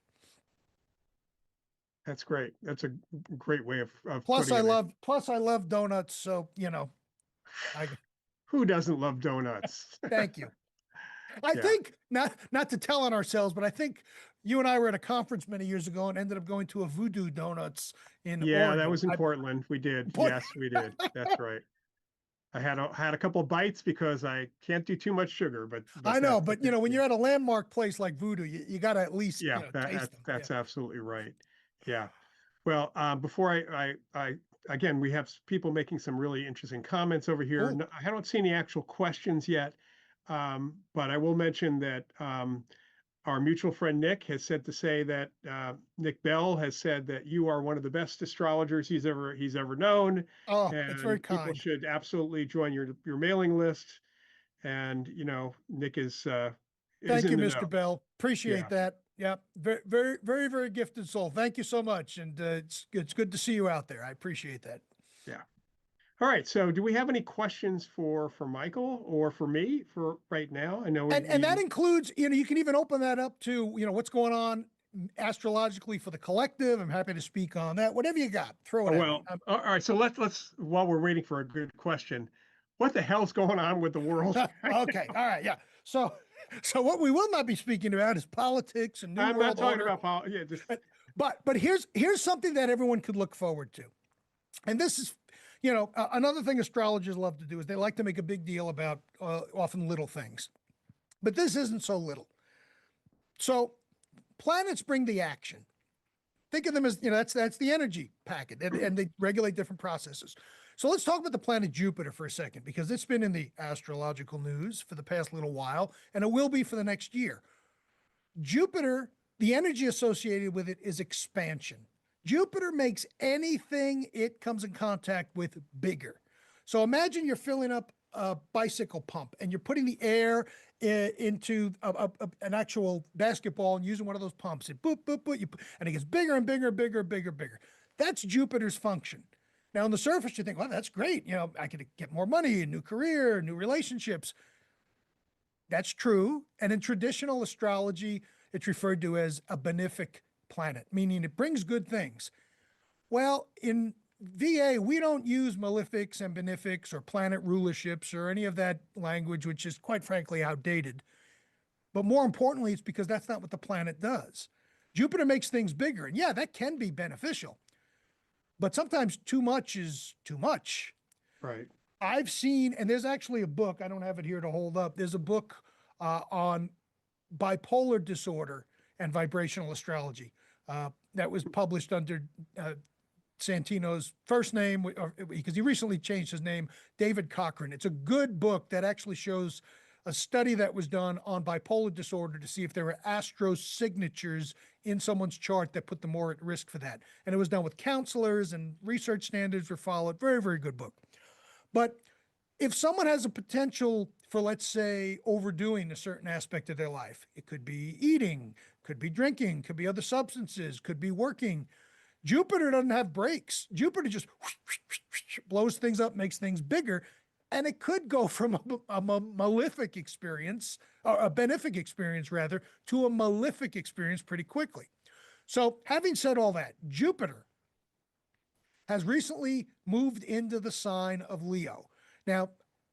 That's great. That's a great way of Plus, putting I it. love plus I love donuts, so I Who doesn't love donuts? thank you. I Yeah. think not to tell on ourselves, but I think you and I were at a conference many years ago and ended up going to a Voodoo Donuts in Yeah, that Oregon. was in Portland. We did. But Yes, we did. That's right. I had a couple bites because I can't do too much sugar, but I know, that's but when yeah. you're at a landmark place like Voodoo, you got to at least Yeah, taste them. Yeah. that's absolutely right. Yeah. Well, before I again, we have people making some really interesting comments over here. Cool. I don't see any actual questions yet, but I will mention that our mutual friend Nick has said to say that Nick Bell has said that you are one of the best astrologers he's ever known, Oh, that's very and people kind. should absolutely join your mailing list. And Nick is Thank in you, the Mr. know. Bell. Appreciate Yeah, that. Yeah, very, very, very, very gifted soul. Thank you so much, and it's good to see you out there. I appreciate that. yeah. All right. So, do we have any questions for Michael or for me for right now? I know And that includes, you can even open that up to, what's going on astrologically for the collective. I'm happy to speak on that. Whatever you got, throw it oh, at me. well. All right. So let's while we're waiting for a good question, what the hell's going on with the world? Okay, all right, yeah. So what we will not be speaking about is politics and new I'm not world talking order. about yeah, just But but here's something that everyone could look forward to, and this is, Another thing astrologers love to do is they like to make a big deal about often little things. But this isn't so little. So planets bring the action. Think of them as, that's the energy packet, and they regulate different processes. So let's talk about the planet Jupiter for a second, because it's been in the astrological news for the past little while, and it will be for the next year. Jupiter, the energy associated with it is expansion. Jupiter makes anything it comes in contact with bigger. So imagine you're filling up a bicycle pump and you're putting the air into an actual basketball and using one of those pumps. It boop, boop, boop, and it gets bigger and bigger, bigger, bigger, bigger. That's Jupiter's function. Now, on the surface, you think, well, that's great. I could get more money, a new career, new relationships. That's true. And in traditional astrology, it's referred to as a benefic planet, meaning it brings good things. Well, in VA, we don't use malefics and benefics or planet rulerships or any of that language, which is quite frankly outdated. But more importantly, it's because that's not what the planet does. Jupiter makes things bigger. And yeah, that can be beneficial. But sometimes too much is too much. Right. I've seen, and there's actually a book, I don't have it here to hold up. There's a book on bipolar disorder and vibrational astrology that was published under Santino's first name, because he recently changed his name, David Cochran. It's a good book that actually shows a study that was done on bipolar disorder to see if there were astro signatures in someone's chart that put them more at risk for that. And it was done with counselors, and research standards were followed. Very, very good book. But if someone has a potential for, let's say, overdoing a certain aspect of their life, it could be eating, could be drinking, could be other substances, could be working. Jupiter doesn't have brakes. Jupiter just blows things up, makes things bigger. And it could go from a malefic experience, or a benefic experience rather, to a malefic experience pretty quickly. So having said all that, Jupiter has recently moved into the sign of Leo. Now,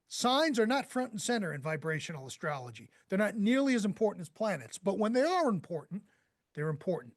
signs are not front and center in vibrational astrology. They're not nearly as important as planets, but when they are important, they're important.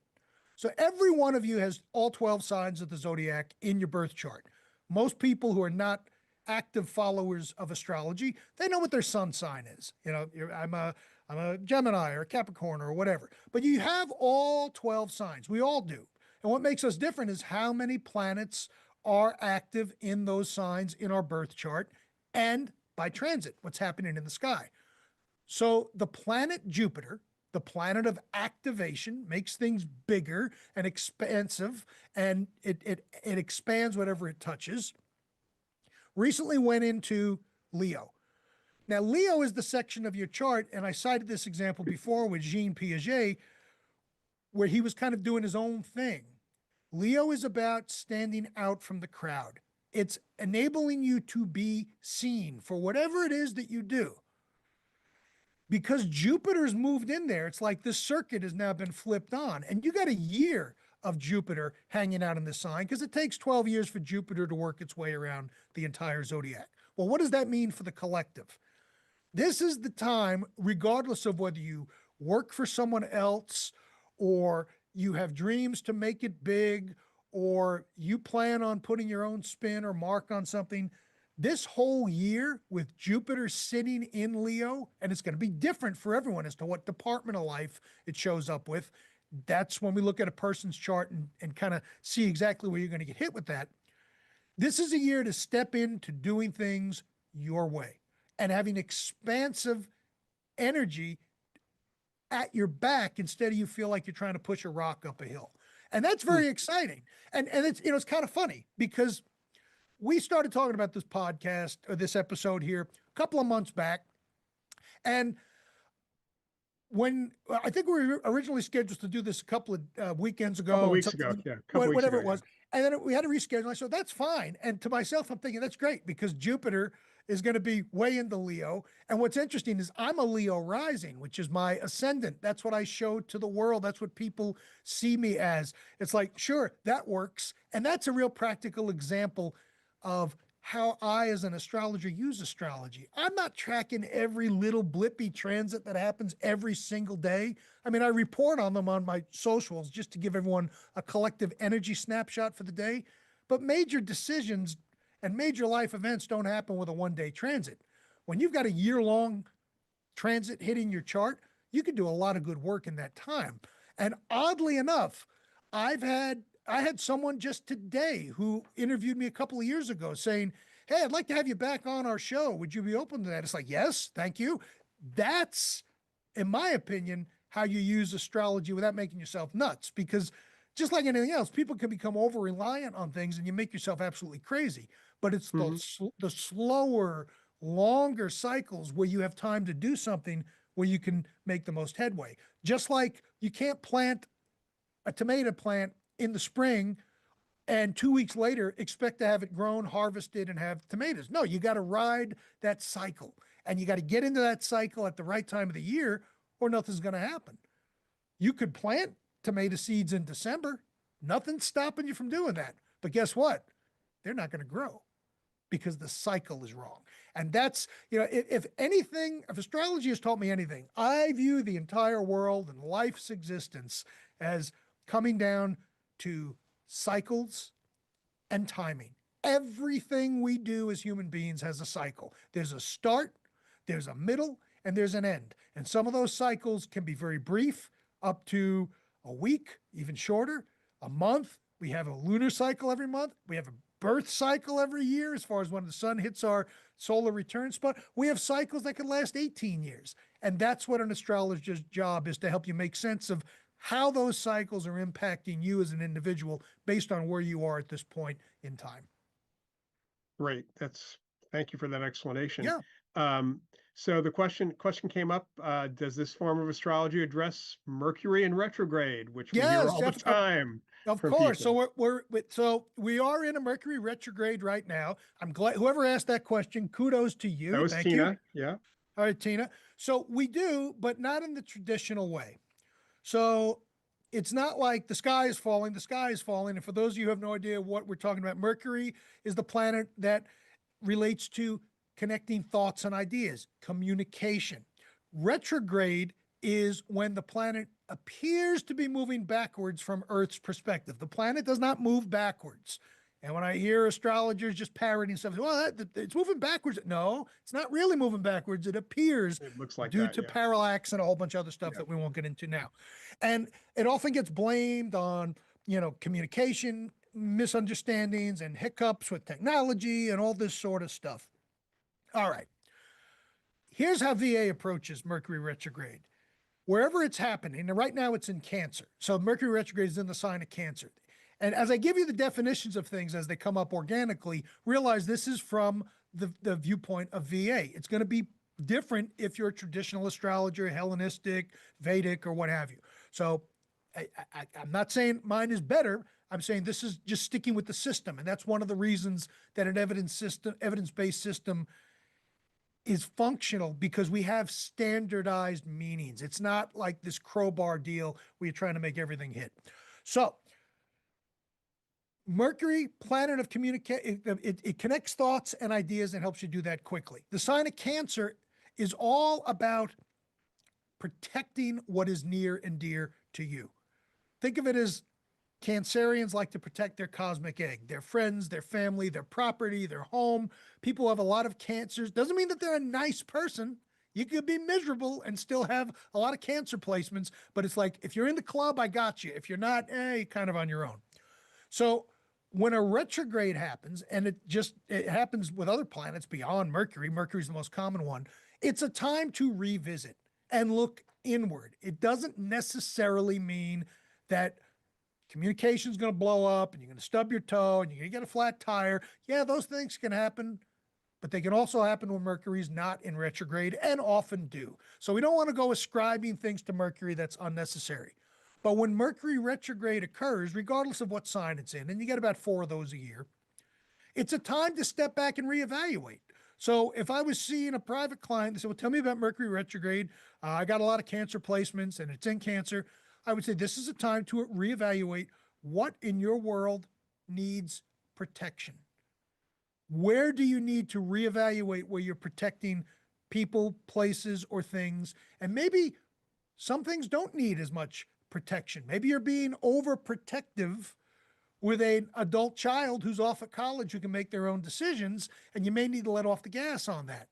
So every one of you has all 12 signs of the zodiac in your birth chart. Most people who are not active followers of astrology, they know what their sun sign is. I'm a Gemini or a Capricorn or whatever. But you have all 12 signs. We all do. And what makes us different is how many planets are active in those signs in our birth chart, and by transit, what's happening in the sky. So the planet Jupiter, the planet of activation, makes things bigger and expansive, and it expands whatever it touches, recently went into Leo. Now, Leo is the section of your chart, and I cited this example before with Jean Piaget, where he was kind of doing his own thing. Leo is about standing out from the crowd. It's enabling you to be seen for whatever it is that you do. Because Jupiter's moved in there, it's like this circuit has now been flipped on. And you got a year of Jupiter hanging out in the sign, because it takes 12 years for Jupiter to work its way around the entire zodiac. Well, what does that mean for the collective? This is the time, regardless of whether you work for someone else, or you have dreams to make it big, or you plan on putting your own spin or mark on something, this whole year with Jupiter sitting in Leo, and it's going to be different for everyone as to what department of life it shows up with. That's when we look at a person's chart and kind of see exactly where you're going to get hit with that. This is a year to step into doing things your way and having expansive energy at your back instead of you feel like you're trying to push a rock up a hill. And that's very exciting. And it's kind of funny, because we started talking about this podcast or this episode here a couple of months back. And when I think we were originally scheduled to do this a couple of weekends ago, couple weeks ago, yeah, couple weeks whatever ago, it was, and then we had to reschedule. I said, that's fine. And to myself, I'm thinking that's great, because Jupiter is going to be way into Leo. And what's interesting is I'm a Leo rising, which is my ascendant. That's what I show to the world. That's what people see me as. It's like, sure, that works. And that's a real practical example of how I, as an astrologer, use astrology. I'm not tracking every little blippy transit that happens every single day. I mean, I report on them on my socials just to give everyone a collective energy snapshot for the day. But major decisions And major life events don't happen with a 1 day transit. When you've got a year-long transit hitting your chart, you can do a lot of good work in that time. And oddly enough, I had someone just today who interviewed me a couple of years ago saying, "Hey, I'd like to have you back on our show. Would you be open to that?" It's like, "Yes, thank you." That's, in my opinion, how you use astrology without making yourself nuts. Because just like anything else, people can become over reliant on things and you make yourself absolutely crazy. But it's Hmm. the slower, longer cycles where you have time to do something where you can make the most headway. Just like you can't plant a tomato plant in the spring and 2 weeks later expect to have it grown, harvested, and have tomatoes. No, you got to ride that cycle and you got to get into that cycle at the right time of the year or nothing's going to happen. You could plant tomato seeds in December. Nothing's stopping you from doing that. But guess what? They're not going to grow because the cycle is wrong. And that's, if anything, if astrology has taught me anything, I view the entire world and life's existence as coming down to cycles and timing. Everything we do as human beings has a cycle. There's a start, there's a middle, and there's an end. And some of those cycles can be very brief, up to a week, even shorter, a month. We have a lunar cycle every month. We have a birth cycle every year as far as when the sun hits our solar return spot. We have cycles that can last 18 years. And that's what an astrologer's job is, to help you make sense of how those cycles are impacting you as an individual based on where you are at this point in time. Great. Thank you for that explanation. Yeah. Um, so the question came up, does this form of astrology address Mercury in retrograde, which we hear Yes, all the time of from course. people? So we are in a Mercury retrograde right now. I'm glad whoever asked that question, kudos to That you. was Thank you. Tina. Yeah. All right, Tina. So we do, but not in the traditional way. So it's not like the sky is falling, the sky is falling. And for those of you who have no idea what we're talking about, Mercury is the planet that relates to connecting thoughts and ideas, communication. Retrograde is when the planet appears to be moving backwards from Earth's perspective. The planet does not move backwards. And when I hear astrologers just parroting stuff, well, it's moving backwards. No, it's not really moving backwards. It appears It looks like due that. to Yeah. parallax and a whole bunch of other stuff Yeah. that we won't get into now. And it often gets blamed on, communication misunderstandings and hiccups with technology and all this sort of stuff. All right. Here's how VA approaches Mercury retrograde. Wherever it's happening, and right now it's in Cancer. So Mercury retrograde is in the sign of Cancer. And as I give you the definitions of things as they come up organically, realize this is from the viewpoint of VA. It's going to be different if you're a traditional astrologer, Hellenistic, Vedic, or what have you. So I'm not saying mine is better. I'm saying this is just sticking with the system. And that's one of the reasons that an evidence-based system is functional, because we have standardized meanings. It's not like this crowbar deal where you're trying to make everything hit. So Mercury, planet of communication, it connects thoughts and ideas and helps you do that quickly. The sign of Cancer is all about protecting what is near and dear to you. Think of it as Cancerians like to protect their cosmic egg, their friends, their family, their property, their home. People who have a lot of cancers doesn't mean that they're a nice person. You could be miserable and still have a lot of cancer placements, but it's like, if you're in the club, I got you. If you're not, you're kind of on your own. So when a retrograde happens, and it happens with other planets beyond Mercury, Mercury's the most common one, it's a time to revisit and look inward. It doesn't necessarily mean that communication's going to blow up and you're going to stub your toe and you're going to get a flat tire. Yeah, those things can happen, but they can also happen when Mercury's not in retrograde, and often do. So we don't want to go ascribing things to Mercury that's unnecessary. But when Mercury retrograde occurs, regardless of what sign it's in, and you get about 4 of those a year, it's a time to step back and reevaluate. So if I was seeing a private client, they said, well, tell me about Mercury retrograde. I got a lot of cancer placements and it's in Cancer. I would say this is a time to reevaluate what in your world needs protection. Where do you need to reevaluate where you're protecting people, places, or things? And maybe some things don't need as much protection. Maybe you're being overprotective with an adult child who's off at college who can make their own decisions, and you may need to let off the gas on that.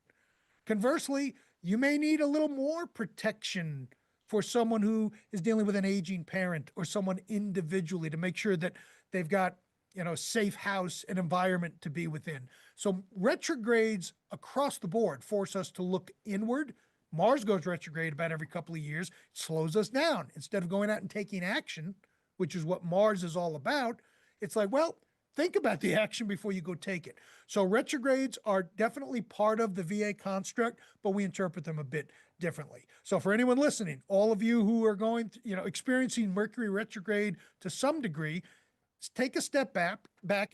Conversely, you may need a little more protection for someone who is dealing with an aging parent or someone individually to make sure that they've got, a safe house and environment to be within. So retrogrades across the board force us to look inward. Mars goes retrograde about every couple of years, slows us down. Instead of going out and taking action, which is what Mars is all about, it's like, well, think about the action before you go take it. So retrogrades are definitely part of the VA construct, but we interpret them a bit differently. So for anyone listening, all of you who are experiencing Mercury retrograde to some degree, take a step back,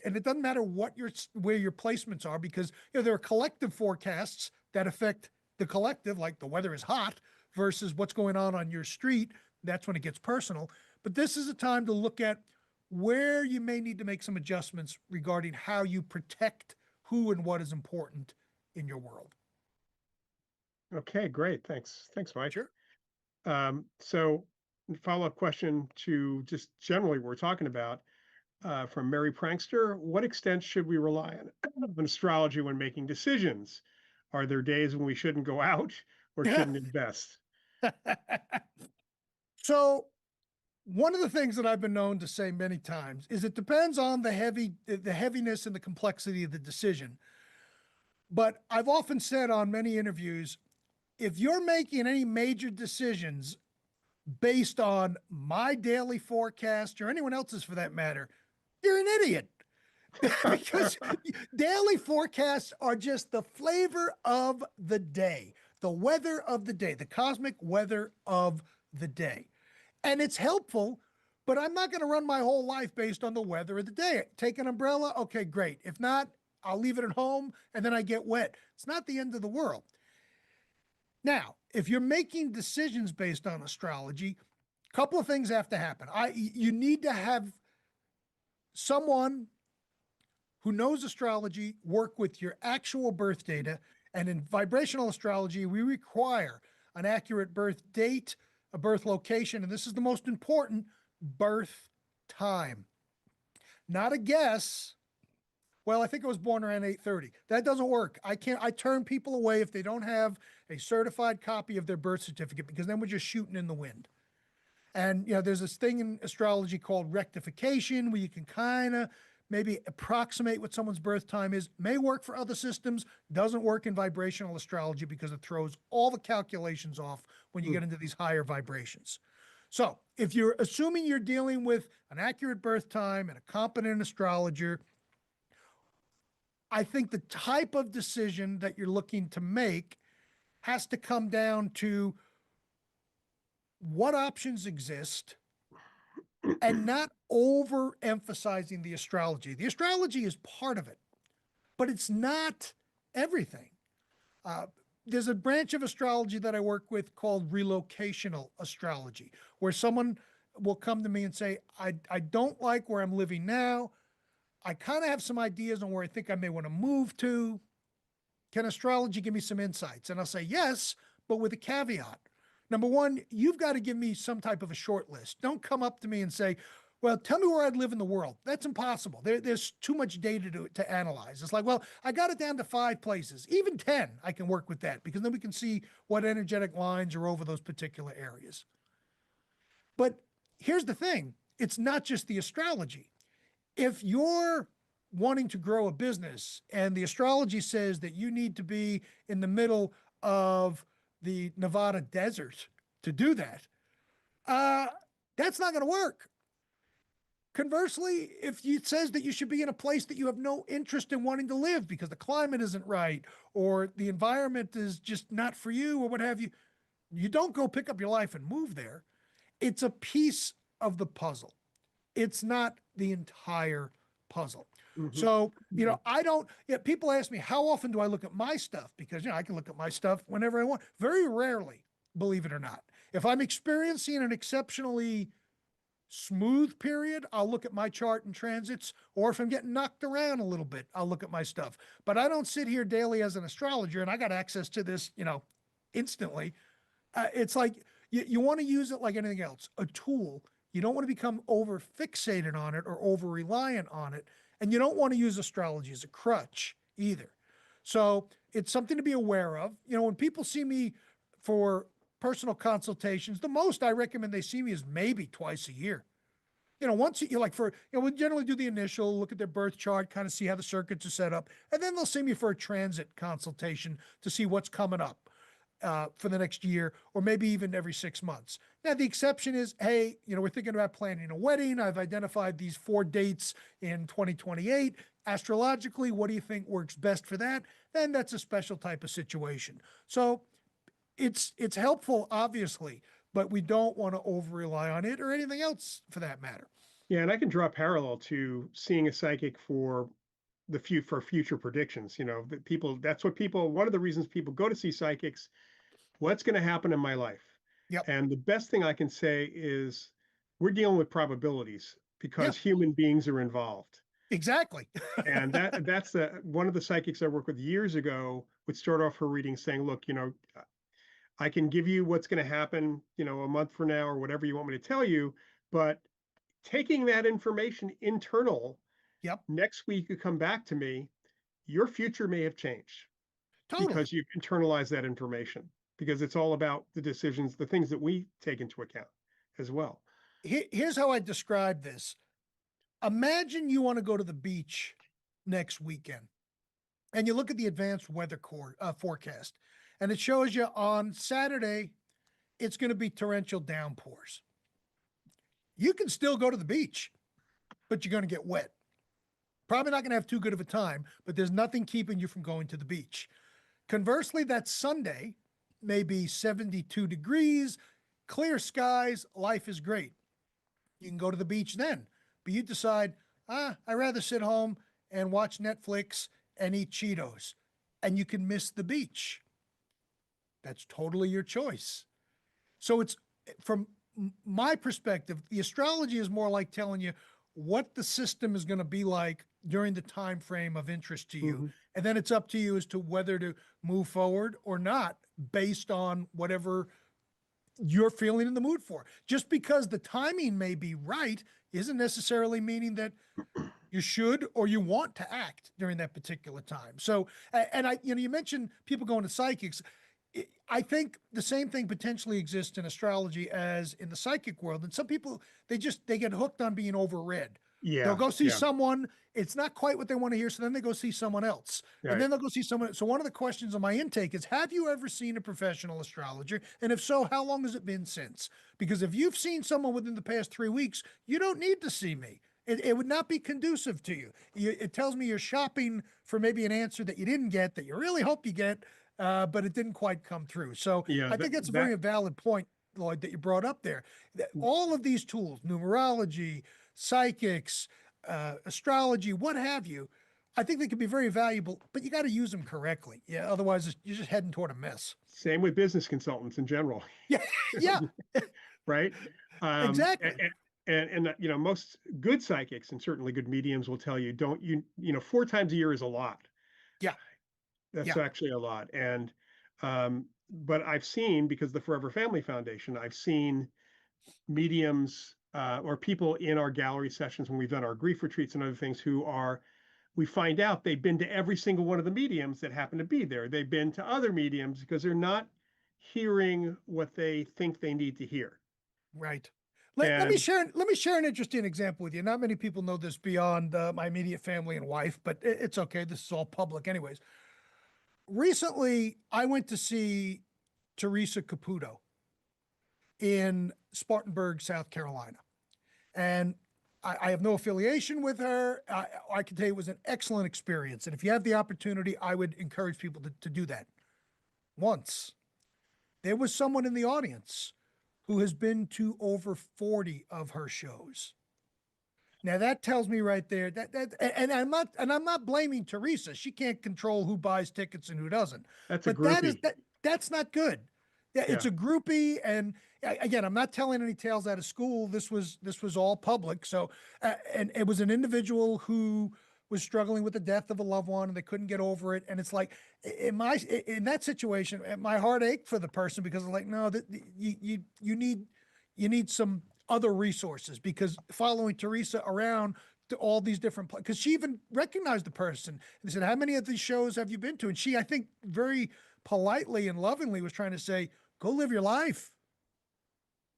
and it doesn't matter where your placements are, because there are collective forecasts that affect the collective, like the weather is hot versus what's going on your street. That's when it gets personal. But this is a time to look at where you may need to make some adjustments regarding how you protect who and what is important in your world. Okay, great. Thanks, Mike. Sure. So follow-up question to just generally what we're talking about, from Mary Prankster. What extent should we rely on astrology when making decisions? Are there days when we shouldn't go out or shouldn't invest? So one of the things that I've been known to say many times is it depends on the heaviness and the complexity of the decision. But I've often said on many interviews, if you're making any major decisions based on my daily forecast or anyone else's for that matter, you're an idiot. Because daily forecasts are just the flavor of the day, the weather of the day, the cosmic weather of the day. And it's helpful, but I'm not going to run my whole life based on the weather of the day. Take an umbrella. Okay, great. If not, I'll leave it at home and then I get wet. It's not the end of the world. Now, if you're making decisions based on astrology, a couple of things have to happen. You need to have someone who knows astrology work with your actual birth data. And in vibrational astrology, we require an accurate birth date, a birth location, and this is the most important, birth time. Not a guess. Well, I think I was born around 8:30. That doesn't work. I turn people away if they don't have a certified copy of their birth certificate, because then we're just shooting in the wind. And there's this thing in astrology called rectification, where you can kind of maybe approximate what someone's birth time is. May work for other systems, doesn't work in vibrational astrology because it throws all the calculations off when you get into these higher vibrations. So if you're assuming you're dealing with an accurate birth time and a competent astrologer, I think the type of decision that you're looking to make has to come down to what options exist and not overemphasizing the astrology. The astrology is part of it, but it's not everything. There's a branch of astrology that I work with called relocational astrology, where someone will come to me and say, I don't like where I'm living now. I kind of have some ideas on where I think I may want to move to. Can astrology give me some insights? And I'll say, yes, but with a caveat. Number one, you've got to give me some type of a short list. Don't come up to me and say, well, tell me where I'd live in the world. That's impossible. There's too much data to analyze. It's like, well, I got it down to 5 places, even 10. I can work with that, because then we can see what energetic lines are over those particular areas. But here's the thing. It's not just the astrology. If you're wanting to grow a business and the astrology says that you need to be in the middle of the Nevada desert to do that, that's not going to work. Conversely, if it says that you should be in a place that you have no interest in wanting to live because the climate isn't right or the environment is just not for you or what have you, you don't go pick up your life and move there. It's a piece of the puzzle. It's not the entire puzzle. Mhm. So, I don't, people ask me, how often do I look at my stuff? Because, I can look at my stuff whenever I want. Very rarely, believe it or not. If I'm experiencing an exceptionally smooth period, I'll look at my chart and transits, or if I'm getting knocked around a little bit, I'll look at my stuff. But I don't sit here daily as an astrologer, and I got access to this, instantly. It's like you want to use it like anything else, a tool You don't want to become over fixated on it or over reliant on it. And you don't want to use astrology as a crutch either. So it's something to be aware of. When people see me for personal consultations, the most I recommend they see me is maybe twice a year. Once you like for, we generally do the initial look at their birth chart, kind of see how the circuits are set up, and then they'll see me for a transit consultation to see what's coming up for the next year, or maybe even every 6 months. Now, the exception is, hey, we're thinking about planning a wedding. I've identified these 4 dates in 2028. Astrologically, what do you think works best for that? Then that's a special type of situation. So it's helpful, obviously, but we don't want to over rely on it or anything else for that matter. Yeah, and I can draw a parallel to seeing a psychic for for future predictions. That people that's what people one of the reasons people go to see psychics, what's going to happen in my life. Yep. And the best thing I can say is we're dealing with probabilities Yeah, because human beings are involved. exactly. And that's the one of the psychics I worked with years ago would start off her reading saying, look, I can give you what's going to happen, a month from now or whatever you want me to tell you, but taking that information internal, Yep. next week you come back to me, your future may have changed Totally. because you've internalized that information, because it's all about the decisions, the things that we take into account as well. Here's how I describe this. Imagine you want to go to the beach next weekend and you look at the advanced forecast and it shows you on Saturday it's going to be torrential downpours. You can still go to the beach, but you're going to get wet. Probably not going to have too good of a time, but there's nothing keeping you from going to the beach. Conversely, that Sunday may be 72 degrees, clear skies, life is great. You can go to the beach then, but you decide, I'd rather sit home and watch Netflix and eat Cheetos, and you can miss the beach. That's totally your choice. So it's from my perspective, the astrology is more like telling you what the system is going to be like during the time frame of interest to you. Mhm. And then it's up to you as to whether to move forward or not based on whatever you're feeling in the mood for. Just because the timing may be right isn't necessarily meaning that you should or you want to act during that particular time. So, and you mentioned people going to psychics. I think the same thing potentially exists in astrology as in the psychic world. And some people, they get hooked on being overread. They'll Yeah, go see yeah, someone, it's not quite what they want to hear, so then they go see someone else. And right. then they'll go see someone. So one of the questions on my intake is, have you ever seen a professional astrologer? And if so, how long has it been since? Because if you've seen someone within the past 3 weeks, you don't need to see me. It would not be conducive to you. It tells me you're shopping for maybe an answer that you didn't get, that you really hope you get, but it didn't quite come through. So Yeah, I that think that's a that very valid point, Lloyd, that you brought up there. All of these tools, numerology, psychics, astrology, what have you, I think they can be very valuable, but you got to use them correctly. Yeah, otherwise you're just heading toward a mess. same with business consultants in general, Yeah, yeah, right? exactly. And most good psychics and certainly good mediums will tell you, don't you, 4 times a year is a lot. Yeah, That's yeah, actually a lot. And but I've seen, because the Forever Family Foundation, I've seen mediums or people in our gallery sessions when we've done our grief retreats and other things we find out they've been to every single one of the mediums that happen to be there. They've been to other mediums because they're not hearing what they think they need to hear. right. And Let me share an interesting example with you. Not many people know this beyond my immediate family and wife, but it's okay. This is all public, anyways. Recently, I went to see Teresa Caputo in Spartanburg, South Carolina. And I have no affiliation with her. I can tell you it was an excellent experience. And if you have the opportunity, I would encourage people to do that. Once, there was someone in the audience who has been to over 40 of her shows. Now that tells me right there and I'm not blaming Teresa. She can't control who buys tickets and who doesn't. that's a But groupie. that's not good. Yeah, it's Yeah. a groupie, and again, I'm not telling any tales out of school. This was all public. So, and it was an individual who was struggling with the death of a loved one, and they couldn't get over it. And it's like in that situation, my heart ached for the person because I'm like, no, that you need some other resources, because following Teresa around to all these different, because she even recognized the person and said, how many of these shows have you been to? And she, I think, very politely and lovingly was trying to say, go live your life,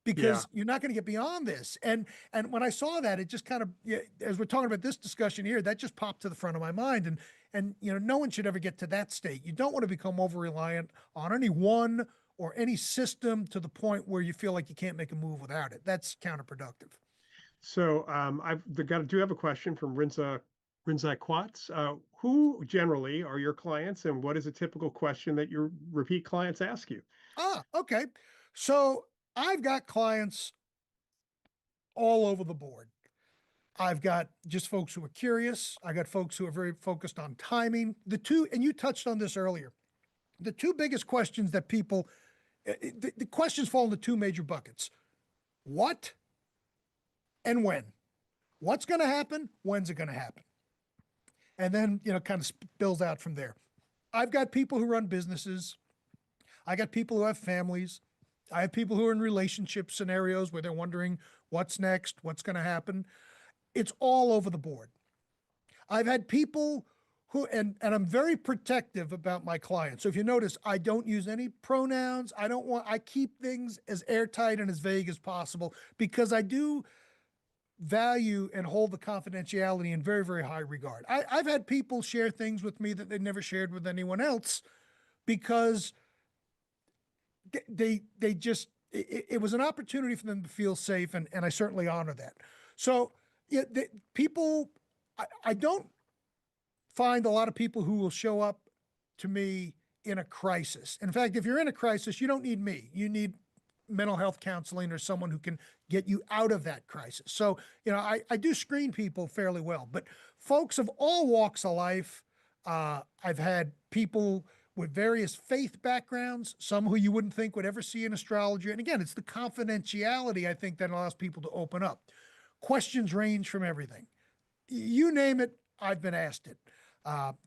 Yeah. because you're not going to get beyond this. And when I saw that, it just kind of, yeah, as we're talking about this discussion here, that just popped to the front of my mind. And no one should ever get to that state. You don't want to become over reliant on any one or any system to the point where you feel like you can't make a move without it. That's counterproductive. So do have a question from Rinza Quats. Who generally are your clients, and what is a typical question that your repeat clients ask you? Okay. So I've got clients all over the board. I've got just folks who are curious. I got folks who are very focused on timing. The two, and you touched on this earlier, the two biggest questions that people, the questions fall into two major buckets: what and when. What's going to happen? When's it going to happen? And then, kind of spills out from there. I've got people who run businesses. I got people who have families. I have people who are in relationship scenarios where they're wondering what's next, what's going to happen. It's all over the board. I've had people who, and I'm very protective about my clients. So if you notice, I don't use any pronouns. I keep things as airtight and as vague as possible, because I do value and hold the confidentiality in very, very high regard. I've had people share things with me that they never shared with anyone else, because they just, it was an opportunity for them to feel safe, and I certainly honor that. So yeah, people, I don't find a lot of people who will show up to me in a crisis. In fact, if you're in a crisis, you don't need me. You need mental health counseling or someone who can get you out of that crisis. So, I do screen people fairly well, but folks of all walks of life. I've had people with various faith backgrounds, some who you wouldn't think would ever see an astrologer. And again, it's the confidentiality, I think, that allows people to open up. Questions range from everything. You name it, I've been asked it.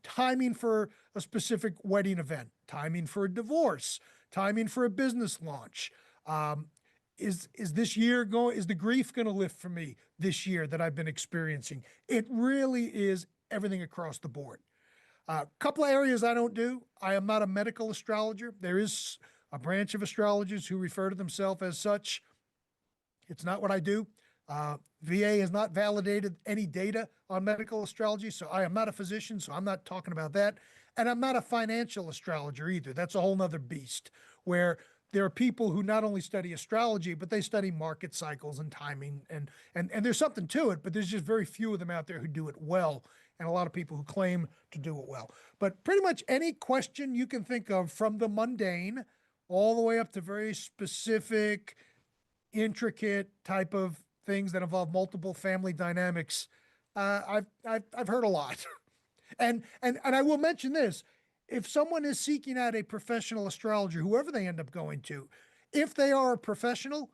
Timing for a specific wedding event, timing for a divorce, timing for a business launch. Is this year going? Is the grief going to lift for me this year that I've been experiencing? It really is everything across the board. A couple of areas I don't do. I am not a medical astrologer. There is a branch of astrologers who refer to themselves as such. It's not what I do. VA has not validated any data on medical astrology, so I am not a physician, so I'm not talking about that. And I'm not a financial astrologer either. That's a whole nother beast, where there are people who not only study astrology, but they study market cycles and timing, and there's something to it, but there's just very few of them out there who do it well, and a lot of people who claim to do it well. But pretty much any question you can think of, from the mundane all the way up to very specific, intricate type of things that involve multiple family dynamics, I've heard a lot. And I will mention this: if someone is seeking out a professional astrologer, whoever they end up going to, if they are a professional,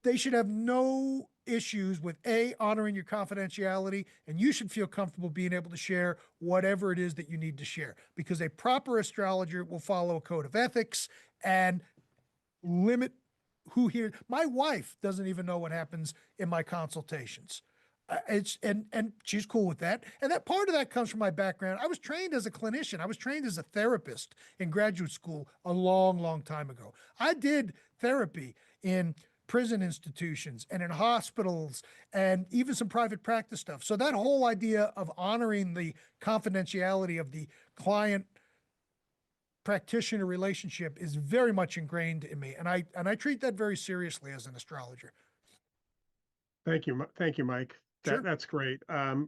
they should have no issues with honoring your confidentiality, and you should feel comfortable being able to share whatever it is that you need to share, because a proper astrologer will follow a code of ethics and limit who hears. My wife doesn't even know what happens in my consultations. It's and she's cool with that. And that part of that comes from my background. I was trained as a clinician. I was trained as a therapist in graduate school a long, long time ago. I did therapy in prison institutions and in hospitals and even some private practice stuff. So that whole idea of honoring the confidentiality of the client practitioner relationship is very much ingrained in me, and I treat that very seriously as an astrologer. Thank you, Mike. Sure. That's great.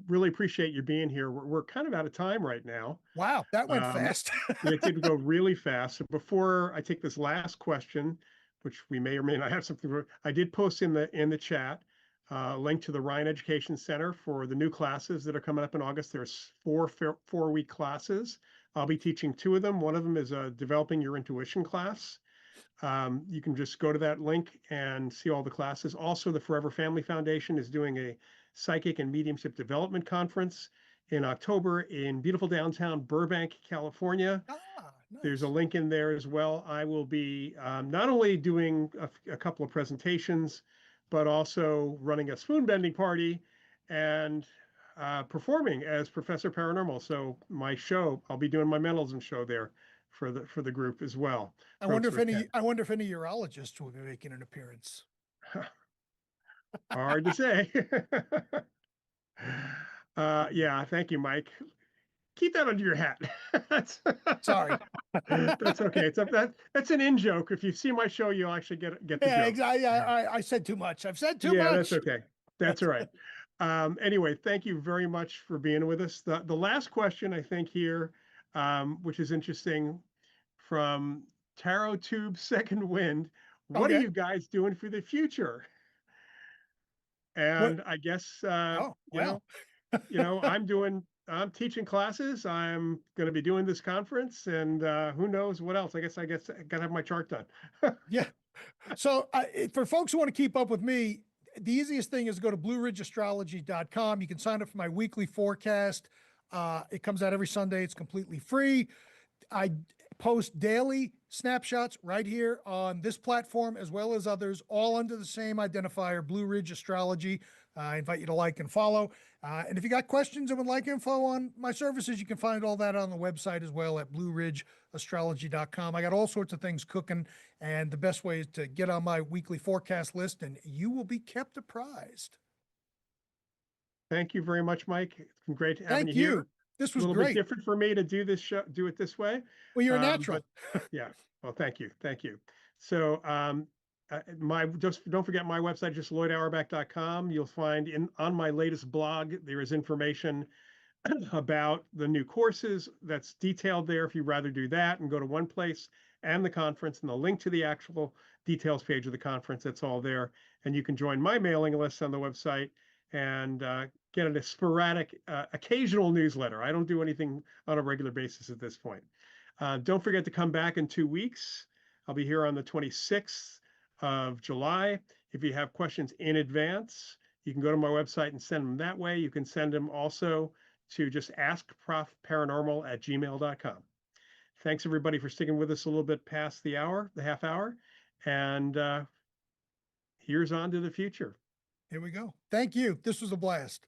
Really appreciate you being here. We're kind of out of time right now. Wow, that went Um, fast. it did go really fast. So before I take this last question, which we may or may not have something for, I did post in the chat a link to the Ryan Education Center for the new classes that are coming up in August. There's 4 4-week classes. I'll be teaching 2 of them. One of them is a developing your intuition class. You can just go to that link and see all the classes. Also, the Forever Family Foundation is doing a psychic and mediumship development conference in October in beautiful downtown Burbank, California. Ah, There's a Nice. link in there as well. I will be not only doing a couple of presentations, but also running a spoon bending party and performing as Professor Paranormal. So my show, I'll be doing my mentalism show there for the group as well. Folks who attend. I wonder if any urologists will be making an appearance. Hard to say. Yeah, thank you, Mike. Keep that under your hat. That's Sorry. that's okay. That's an in joke. If you see my show, you'll actually get the Yeah, joke. exactly. I said too much. I've said too Yeah, that's much. okay. That's all right. Anyway, thank you very much for being with us. The last question I think here, which is interesting, from Tarot Tube Second Wind. What are Okay. you guys doing for the future? What? And I guess Oh, well. I'm teaching classes. I'm going to be doing this conference, and who knows what else. I guess I got to have my chart done. Yeah. So for folks who want to keep up with me, the easiest thing is to go to blueridgeastrology.com. You can sign up for my weekly forecast. It comes out every Sunday. It's completely free. I post daily snapshots right here on this platform as well as others, all under the same identifier, Blue Ridge Astrology. I invite you to like and follow. And if you got questions and would like info on my services, you can find all that on the website as well at blueridgeastrology.com. I got all sorts of things cooking, and the best way is to get on my weekly forecast list, and you will be kept apprised. Thank you very much, Mike. It's been great having you Thank here. you. This A was little bit great. different for me to do this show, do it this way. Well, you're a But natural. yeah, well, thank you. Thank you. So, my just don't forget my website, just lloydauerbach.com. You'll find on my latest blog, there is information about the new courses that's detailed there if you'd rather do that and go to one place, and the conference and the link to the actual details page of the conference. That's all there. And you can join my mailing list on the website and get a sporadic, occasional newsletter. I don't do anything on a regular basis at this point. Don't forget to come back in 2 weeks. I'll be here on the 26th of July. If you have questions in advance, you can go to my website and send them that way. You can send them also to just askprofparanormal@gmail.com. Thanks everybody for sticking with us a little bit past the hour, the half hour, and here's on to the future. Here we go. Thank you. This was a blast.